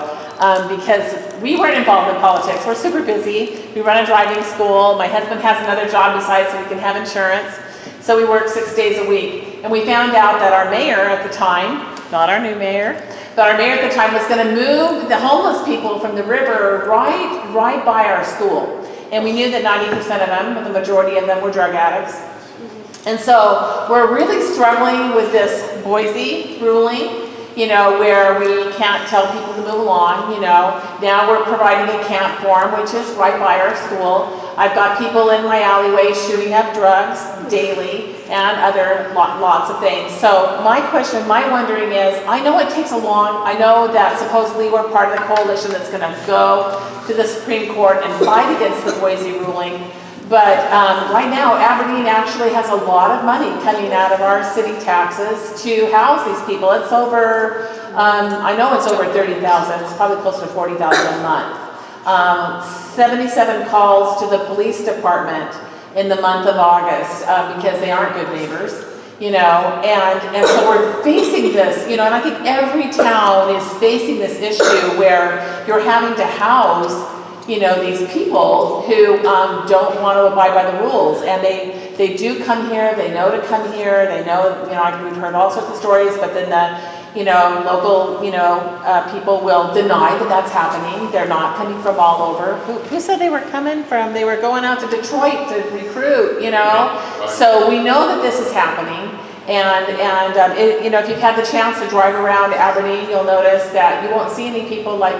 because we weren't involved in politics. We're super busy. We run a driving school. My husband has another job besides so we can have insurance. So we work 6 days a week. And we found out that our mayor at the time, not our new mayor, but our mayor at the time was going to move the homeless people from the river right by our school. And we knew that 90% of them, the majority of them, were drug addicts. And so we're really struggling with this Boise ruling, where we can't tell people to move along, Now we're providing a camp for them, which is right by our school. I've got people in my alleyway shooting up drugs daily and other lots of things. So my wondering is, I know it takes I know that supposedly we're part of the coalition that's going to go to the Supreme Court and fight against the Boise ruling. But right now, Aberdeen actually has a lot of money coming out of our city taxes to house these people. It's over, I know it's over 30,000. It's probably closer to 40,000 a month. 77 calls to the police department in the month of August because they aren't good neighbors, and so we're facing this, and I think every town is facing this issue where you're having to house these people who don't want to abide by the rules, and they do come here, they know to come here, they know, we've heard all sorts of stories, but then the, local, people will deny that that's happening. They're not coming from all over. Who said they were coming from? They were going out to Detroit to recruit, So we know that this is happening. And if you've had the chance to drive around Aberdeen, you'll notice that you won't see any people like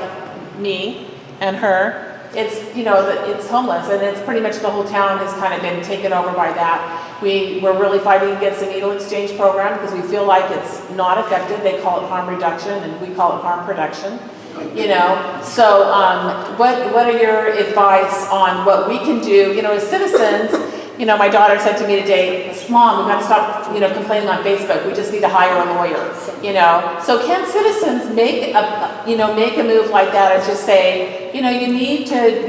me and her. It's, it's homeless, and it's pretty much the whole town has kind of been taken over by that. We're really fighting against the needle exchange program because we feel like it's not effective. They call it harm reduction, and we call it harm production. So what are your advice on what we can do, as citizens? My daughter said to me today, Mom, we've got to stop, complaining on Facebook. We just need to hire a lawyer, So can citizens make a move like that and just say, you need to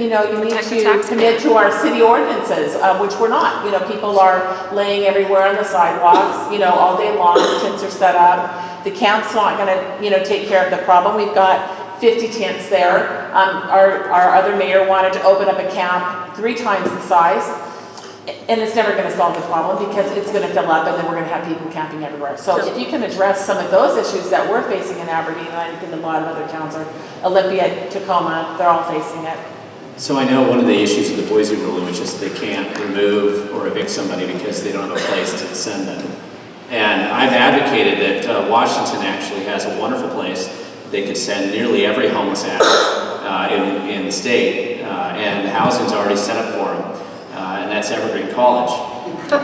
commit to our city ordinances, which we're not. People are laying everywhere on the sidewalks, all day long. The tents are set up. The camp's not going to, take care of the problem. We've got 50 tents there. Our other mayor wanted to open up a camp 3 times the size. And it's never going to solve the problem because it's going to fill up and then we're going to have people camping everywhere. So if you can address some of those issues that we're facing in Aberdeen, and I think a lot of other towns are, Olympia, Tacoma, they're all facing it. So I know one of the issues with the Boise ruling, which is they can't remove or evict somebody because they don't have a place to send them. And I've advocated that Washington actually has a wonderful place they could send nearly every homeless addict in the state, and the housing's already set up for them. And that's Evergreen College. The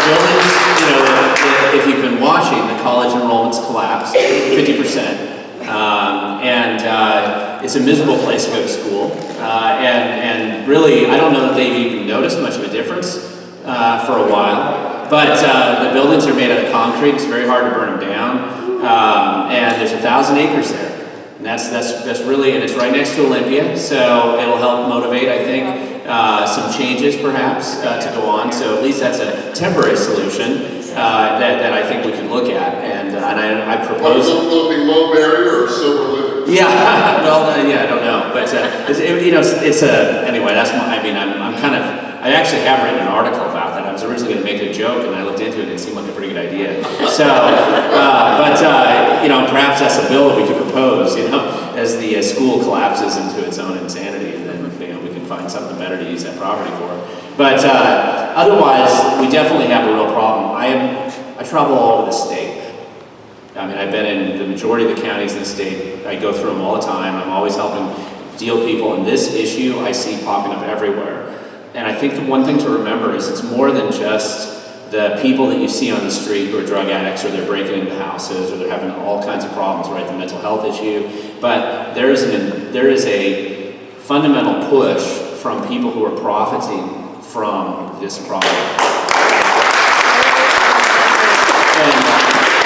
buildings, if you've been watching, the college enrollment's collapsed 50%. And it's a miserable place to go to school. And really, I don't know that they've even noticed much of a difference for a while. But the buildings are made out of concrete. It's very hard to burn them down. And there's 1,000 acres there. And that's really, and it's right next to Olympia, so it'll help motivate, I think, some changes perhaps to go on. So at least that's a temporary solution that I think we can look at, and I propose. Will it be low barrier or silver living? Yeah, well, I don't know, but anyway. That's my. I actually have written an article about that. I was originally going to make it a joke, and I looked into it, and it seemed like a pretty good idea. So, perhaps that's a bill that we could propose, as the school collapses into its own insanity, and then, we can find something better to use that property for. But otherwise, we definitely have a real problem. I travel all over the state. I've been in the majority of the counties in the state. I go through them all the time. I'm always helping deal people, and this issue I see popping up everywhere. And I think the one thing to remember is it's more than just the people that you see on the street who are drug addicts, or they're breaking into houses, or they're having all kinds of problems, right? The mental health issue. But there is a fundamental push from people who are profiting from this problem. And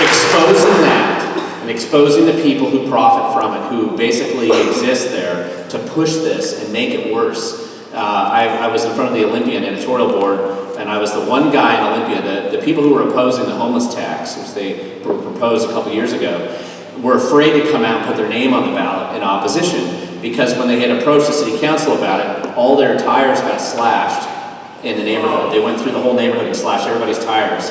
exposing that, and exposing the people who profit from it, who basically exist there to push this and make it worse. I was in front of the Olympian editorial board, and I was the one guy in Olympia. The people who were opposing the homeless tax, which they proposed a couple years ago, were afraid to come out and put their name on the ballot in opposition, because when they had approached the city council about it, all their tires got slashed in the neighborhood. They went through the whole neighborhood and slashed everybody's tires,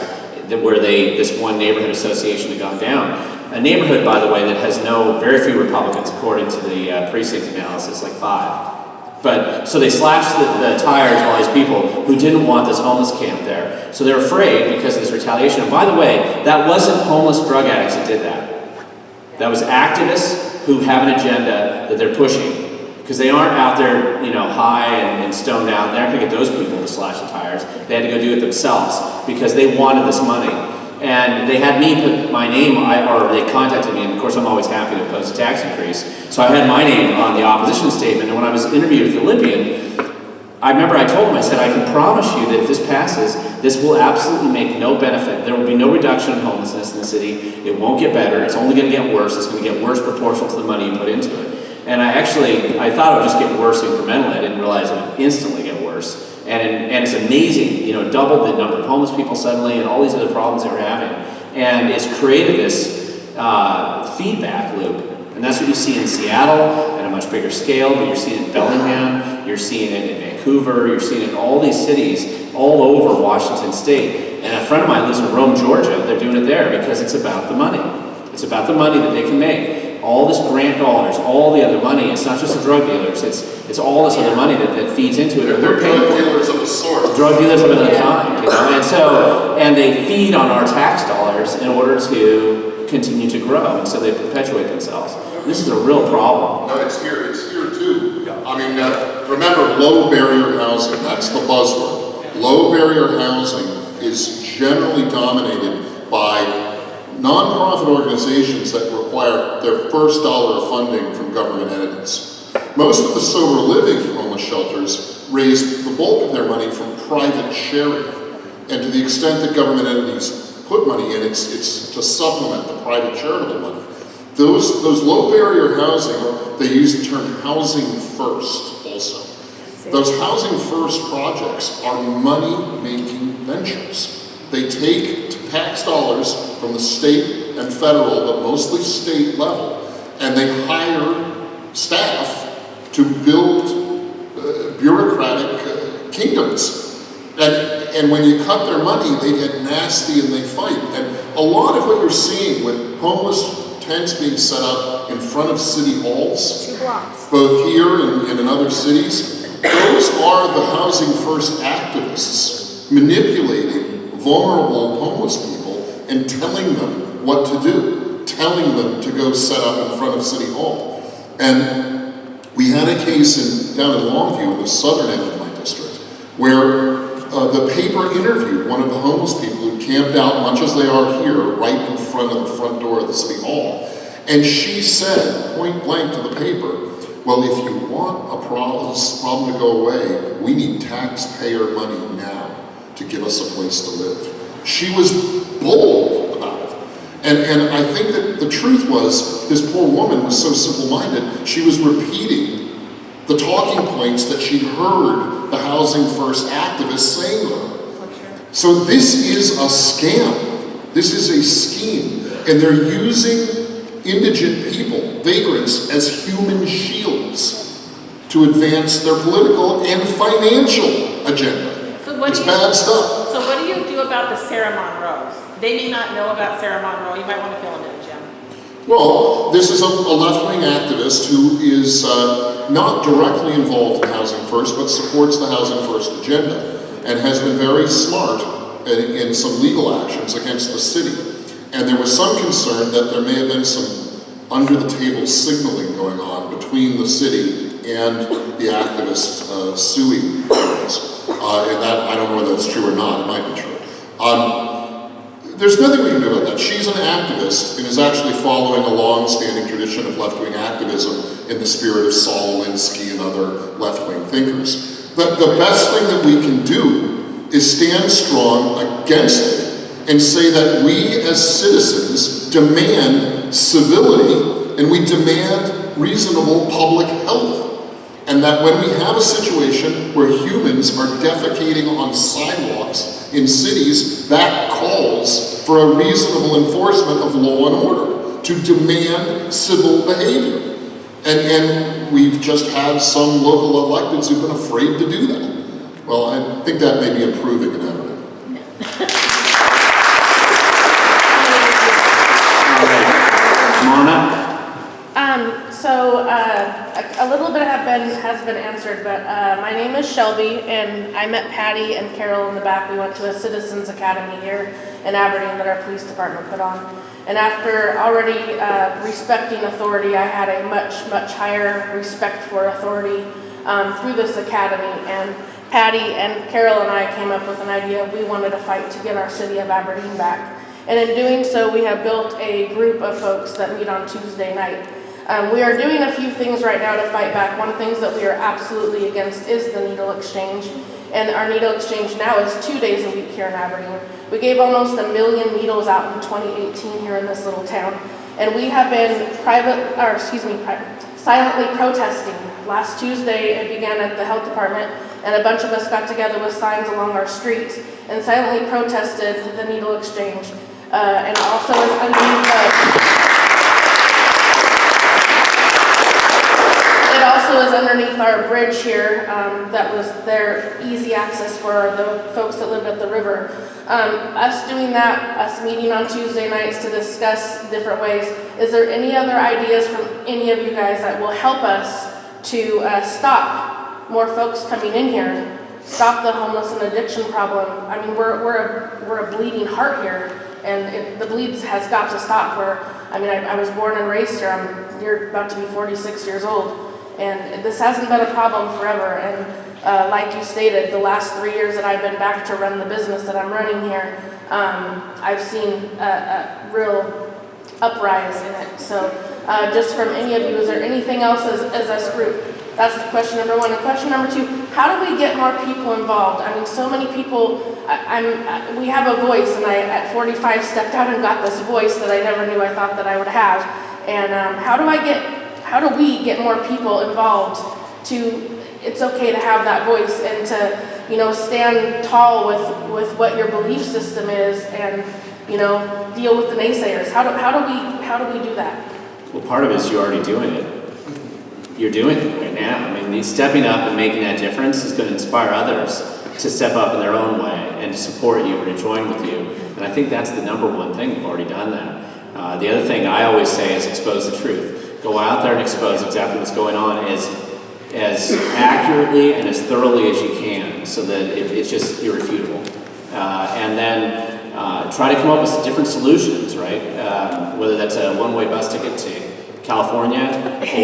where this one neighborhood association had gone down. A neighborhood, by the way, that has very few Republicans, according to the precinct analysis, like 5. But, so they slashed the tires of all these people who didn't want this homeless camp there. So they're afraid because of this retaliation. And by the way, that wasn't homeless drug addicts that did that. That was activists who have an agenda that they're pushing. Because they aren't out there, high and stoned out. They're not going to get those people to slash the tires. They had to go do it themselves because they wanted this money. And they had me put my name, or they contacted me, and of course I'm always happy to oppose a tax increase. So I had my name on the opposition statement, and when I was interviewed with the Olympian, I remember I told him, I said, I can promise you that if this passes, this will absolutely make no benefit. There will be no reduction in homelessness in the city. It won't get better. It's only going to get worse. It's going to get worse proportional to the money you put into it. And I thought it would just get worse incrementally. I didn't realize it would instantly get worse. And it's amazing, doubled the number of homeless people suddenly and all these other problems they were having. And it's created this feedback loop. And that's what you see in Seattle at a much bigger scale, but you're seeing it in Bellingham, you're seeing it in Vancouver, you're seeing it in all these cities all over Washington State. And a friend of mine lives in Rome, Georgia. They're doing it there because it's about the money. It's about the money that they can make. All this grant dollars, all the other money, it's not just the drug dealers, it's all this other money that feeds into it. They're drug dealers of a sort. Drug dealers of another kind, And they feed on our tax dollars in order to continue to grow, and so they perpetuate themselves. This is a real problem. No, it's here too. I mean, remember low barrier housing, that's the buzzword. Low barrier housing is generally dominated by nonprofit organizations that require their first dollar of funding from government entities. Most of the sober living homeless shelters raise the bulk of their money from private sharing. And to the extent that government entities put money in, it's to supplement the private charitable money. Those low barrier housing, they use the term housing first also. Those housing first projects are money making ventures. They take tax dollars from the state and federal, but mostly state level, and they hire staff to build bureaucratic kingdoms. And when you cut their money, they get nasty and they fight. And a lot of what you're seeing with homeless tents being set up in front of city halls, 2 blocks, both here and in other cities, those are the housing first activists manipulating vulnerable homeless people and telling them what to do, telling them to go set up in front of City Hall. And we had a case down in Longview, in the southern end of my district, where the paper interviewed one of the homeless people who camped out, much as they are here, right in front of the front door of the City Hall. And she said, point blank to the paper, well, if you want this problem to go away, we need taxpayer money now to give us a place to live. She was bold about it. And I think that the truth was, this poor woman was so simple-minded, she was repeating the talking points that she'd heard the Housing First activists saying to her. So this is a scam. This is a scheme. And they're using indigent people, vagrants, as human shields to advance their political and financial agenda. It's bad stuff. So what do you do about the Sarah Monroes? They may not know about Sarah Monroe. You might want to fill them in, Jim. Well, this is a left-wing activist who is not directly involved in Housing First, but supports the Housing First agenda, and has been very smart in some legal actions against the city. And there was some concern that there may have been some under-the-table signaling going on between the city and the activists suing parents. And that, I don't know whether that's true or not, it might be true. There's nothing we can do about that. She's an activist and is actually following a long-standing tradition of left-wing activism in the spirit of Saul Alinsky and other left-wing thinkers. The best thing that we can do is stand strong against it and say that we as citizens demand civility and we demand reasonable public health. And that when we have a situation where humans are defecating on sidewalks in cities, that calls for a reasonable enforcement of law and order to demand civil behavior. And we've just had some local electeds who've been afraid to do that. Well, I think that may be improving and evident. Come on up. A little bit has been answered, but my name is Shelby, and I met Patty and Carol in the back. We went to a Citizens Academy here in Aberdeen that our police department put on. And after already respecting authority, I had a much higher respect for authority through this academy. And Patty and Carol and I came up with an idea. We wanted to fight to get our city of Aberdeen back. And in doing so, we have built a group of folks that meet on Tuesday night. We are doing a few things right now to fight back. One of the things that we are absolutely against is the needle exchange. And our needle exchange now is 2 days a week here in Aberdeen. We gave almost 1 million needles out in 2018 here in this little town. And we have been silently protesting. Last Tuesday, it began at the health department, and a bunch of us got together with signs along our streets and silently protested the needle exchange. And also is underneath our bridge here, that was their easy access for the folks that lived at the river. Us doing that, us meeting on Tuesday nights to discuss different ways. Is there any other ideas from any of you guys that will help us to stop more folks coming in here, stop the homeless and addiction problem? I mean, we're a bleeding heart here, and the bleeds has got to stop. I was born and raised here. You're about to be 46 years old. And this hasn't been a problem forever. And like you stated, the last 3 years that I've been back to run the business that I'm running here, I've seen a real uprise in it. So just from any of you, is there anything else as this group? That's question number one. And question number two, how do we get more people involved? I mean, so many people, we have a voice, and I, at 45, stepped out and got this voice that I never knew I thought that I would have. And how do we get more people involved it's okay to have that voice and to, stand tall with what your belief system is and, deal with the naysayers? How do we do that? Well, part of it is you're already doing it. You're doing it right now. I mean, stepping up and making that difference is going to inspire others to step up in their own way and to support you and to join with you. And I think that's the number one thing. You've already done that. The other thing I always say is expose the truth. Go out there and expose exactly what's going on as accurately and as thoroughly as you can so that it's just irrefutable. And then try to come up with different solutions, right? Whether that's a one-way bus ticket to California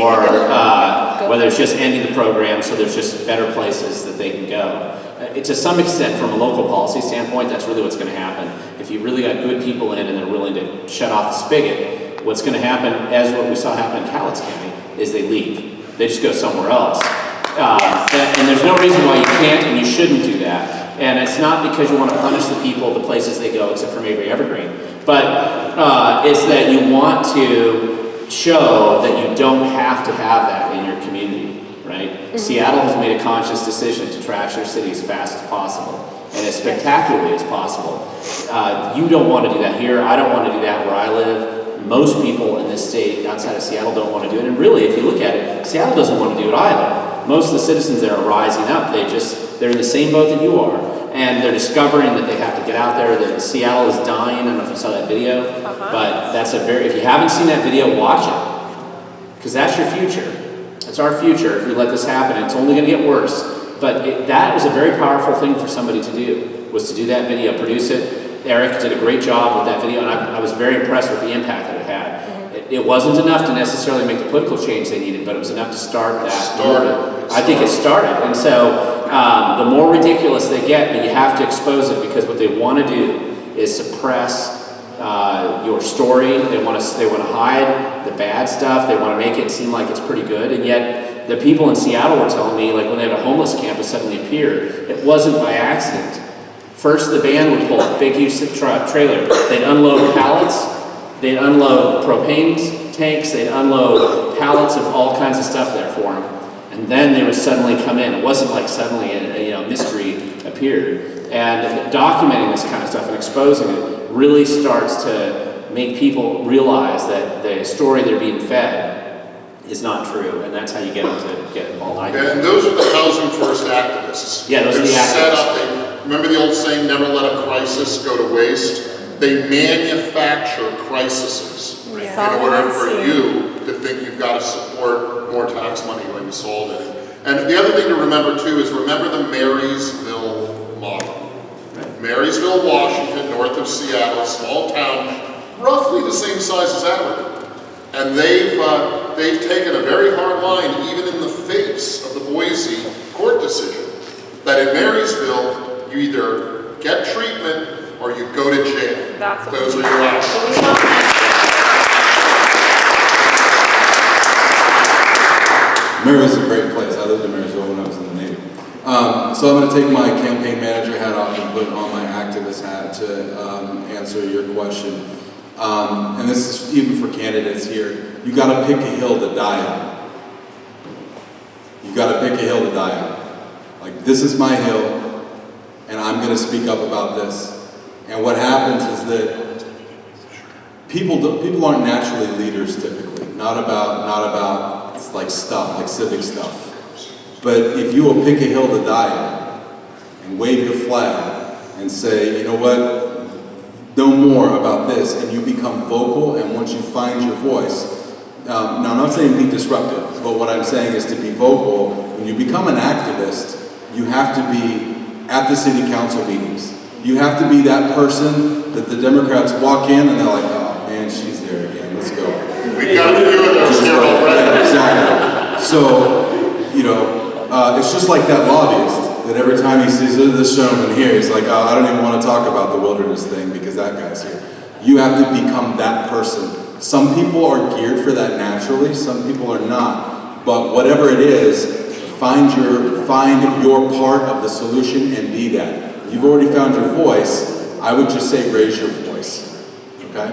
or whether it's just ending the program so there's just better places that they can go. To some extent, from a local policy standpoint, that's really what's going to happen. If you really got good people in and they're willing to shut off the spigot, what's going to happen, as what we saw happen in Cowlitz County, is they leave. They just go somewhere else. And there's no reason why you can't and you shouldn't do that. And it's not because you want to punish the people, the places they go, except for maybe Evergreen. But it's that you want to show that you don't have to have that in your community, right? Mm-hmm. Seattle has made a conscious decision to trash their city as fast as possible and as spectacularly as possible. You don't want to do that here. I don't want to do that where I live. Most people in this state outside of Seattle don't want to do it. And really, if you look at it, Seattle doesn't want to do it either. Most of the citizens there are rising up. They're in the same boat that you are. And they're discovering that they have to get out there, that Seattle is dying. I don't know if you saw that video, but if you haven't seen that video, watch it. Because that's your future. That's our future if we let this happen. It's only going to get worse. But that was a very powerful thing for somebody to do, was to do that video, produce it. Eric did a great job with that video, and I was very impressed with the impact that it had. Mm-hmm. It wasn't enough to necessarily make the political change they needed, but it was enough to start that movement. I think it started. And so the more ridiculous they get, but you have to expose it, because what they want to do is suppress your story. They want to hide the bad stuff. They want to make it seem like it's pretty good, and yet the people in Seattle were telling me, like when they had a homeless campus suddenly appear, it wasn't by accident. First, the van would pull up, big huge trailer. They'd unload pallets, they'd unload propane tanks, they'd unload pallets of all kinds of stuff there for them. And then they would suddenly come in. It wasn't like suddenly a mystery appeared. And documenting this kind of stuff and exposing it really starts to make people realize that the story they're being fed is not true. And that's how you get them to get involved. And those are the housing first activists. Yeah, those are the set activists. up, remember the old saying, never let a crisis go to waste? They manufacture crises in order for you to think you've got to support more tax money when you solve it. And the other thing to remember too is remember the Marysville model. Marysville, Washington, north of Seattle, small town, roughly the same size as Aberdeen. And they've taken a very hard line, even in the face of the Boise court decision, that in Marysville, you either get treatment or you go to jail. Those are your options. Mary's a great place. I lived in Marysville when I was in the Navy. So I'm going to take my campaign manager hat off and put on my activist hat to answer your question. And this is even for candidates here. You got to pick a hill to die on. You got to pick a hill to die on. Like, this is my hill, and I'm going to speak up about this. And what happens is that people aren't naturally leaders typically. Not about like stuff, like civic stuff. But if you will pick a hill to die on and wave your flag and say, you know what, no more about this, and you become vocal, and once you find your voice, now I'm not saying be disruptive, but what I'm saying is to be vocal. When you become an activist, you have to be at the city council meetings. You have to be that person that the Democrats walk in and they're like, oh man, she's there again, let's go. We've got a few of those here already. Exactly. So, it's just like that lobbyist that every time he sees this gentleman here, he's like, oh, I don't even want to talk about the wilderness thing because that guy's here. You have to become that person. Some people are geared for that naturally, some people are not. But whatever it is, find your part of the solution and be that. You've already found your voice. I would just say raise your voice. Okay?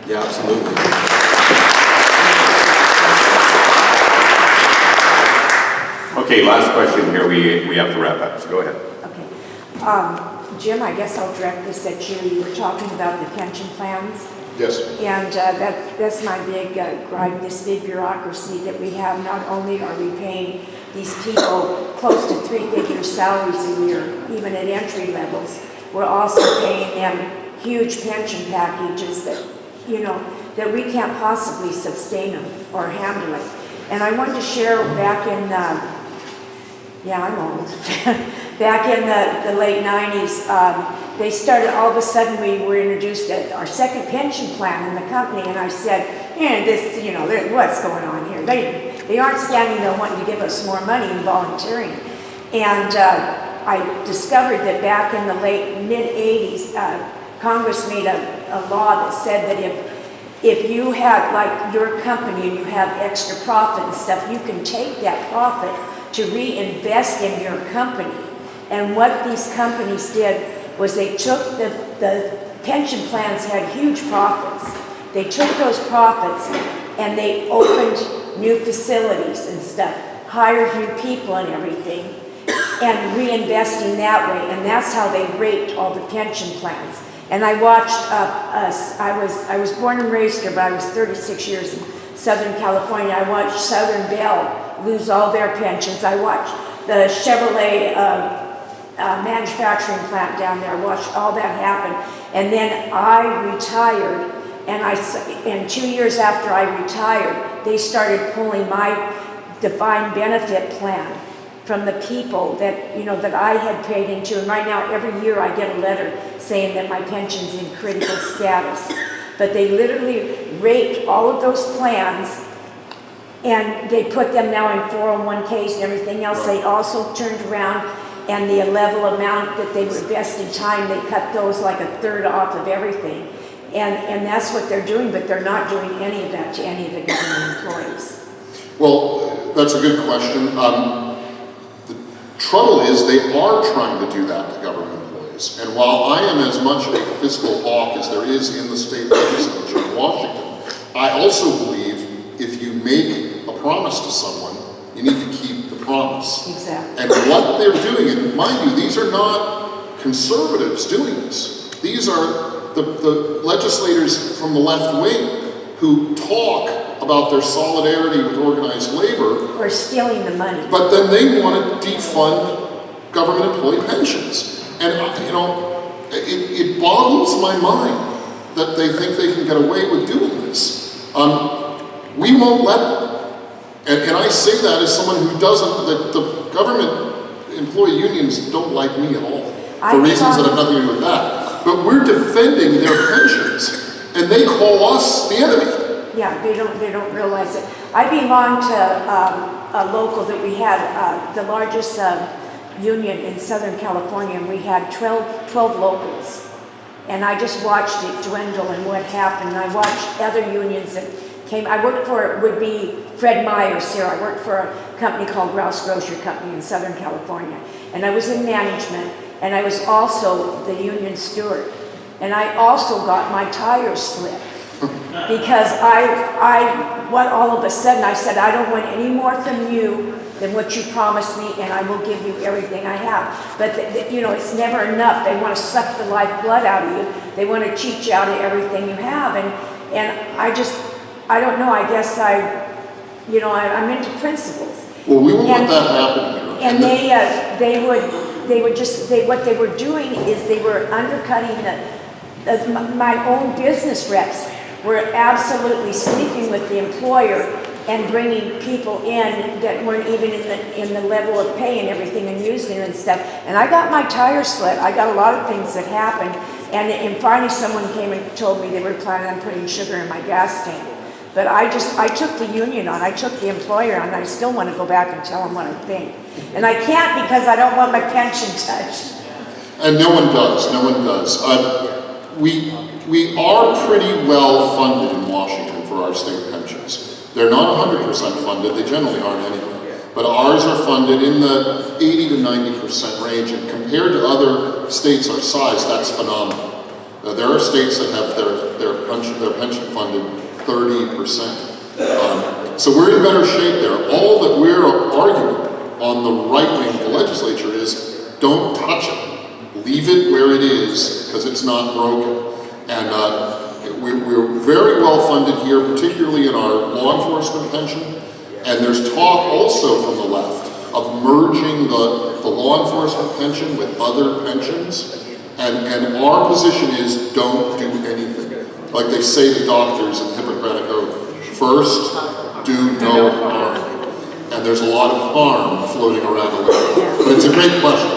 Yeah, absolutely. Okay, last question here. We have to wrap up, so go ahead. Okay. Jim, I guess I'll direct this at you. You were talking about the pension plans. Yes. And that's my big gripe, this big bureaucracy that we have. Not only are we paying these people close to 3-figure salaries a year, even at entry levels, we're also paying them huge pension packages that, that we can't possibly sustain them or handle it. And I wanted to share back in I'm old. Back in the late 90s, they started, all of a sudden we were introduced at our second pension plan in the company, and I said, what's going on here? They aren't standing there wanting to give us more money and volunteering. And I discovered that back in the mid-80s, Congress made a law that said that if you had, like your company, and you have extra profit and stuff, you can take that profit to reinvest in your company. And what these companies did was they took the pension plans had huge profits. They took those profits and they opened new facilities and stuff, hired new people and everything, and reinvesting that way. And that's how they raped all the pension plans. And I watched I was born and raised here, but I was 36 years in Southern California. I watched Southern Bell lose all their pensions. I watched the Chevrolet manufacturing plant down there. I watched all that happen. And then I retired, and 2 years after I retired, they started pulling my defined benefit plan from the people that, that I had paid into. And right now, every year I get a letter saying that my pension's in critical status. But they literally raped all of those plans, and they put them now in 401ks and everything else. They also turned around, and the level amount that they would invest in time, they cut those like a third off of everything. And that's what they're doing, but they're not doing any of that to any of the government employees. Well, that's a good question. The trouble is they are trying to do that to government employees. And while I am as much a fiscal hawk as there is in the state legislature in Washington, I also believe if you make a promise to someone, you need to keep the promise. Exactly. And what they're doing, and mind you, these are not conservatives doing this. These are the legislators from the left wing who talk about their solidarity with organized labor. Or stealing the money. But then they want to defund government employee pensions. And, you know, it boggles my mind that they think they can get away with doing this. We won't let them. And I say that as someone who doesn't, that the government employee unions don't like me at all. For reasons that have nothing to do with that. But we're defending their pensions, and they call us the enemy. Yeah, they don't realize it. I belong to a local that we had, the largest union in Southern California, and we had 12 locals. And I just watched it dwindle and what happened. And I watched other unions that came. I worked for, would be Fred Meyer's here. I worked for a company called Rouse Grocery Company in Southern California. And I was in management, and I was also the union steward. And I also got my tires slipped. Because all of a sudden I said, I don't want any more from you than what you promised me, and I will give you everything I have. But, you know, it's never enough. They want to suck the lifeblood out of you. They want to cheat you out of everything you have. And I don't know, I guess I'm into principles. Well, we won't let that happen here. And what they were doing is they were undercutting my own business reps were absolutely sleeping with the employer and bringing people in that weren't even in the level of pay and everything, and using them and stuff. And I got my tires slit. I got a lot of things that happened. And finally someone came and told me they were planning on putting sugar in my gas tank. But I took the union on, I took the employer on, and I still want to go back and tell them what I think. And I can't because I don't want my pension touched. And no one does, no one does. We are pretty well funded in Washington for our state pensions. They're not 100% funded, they generally aren't anyway. But ours are funded in the 80 to 90% range, and compared to other states our size, that's phenomenal. There are states that have their pension funded 30%. So we're in better shape there. All that we're arguing on the right wing of the legislature is don't touch it. Leave it where it is, because it's not broken. And we're very well funded here, particularly in our law enforcement pension. And there's talk also from the left of merging the law enforcement pension with other pensions. And our position is don't do anything. Like they say to doctors in the Hippocratic Oath, first, do no harm. And there's a lot of harm floating around the way. But it's a great question.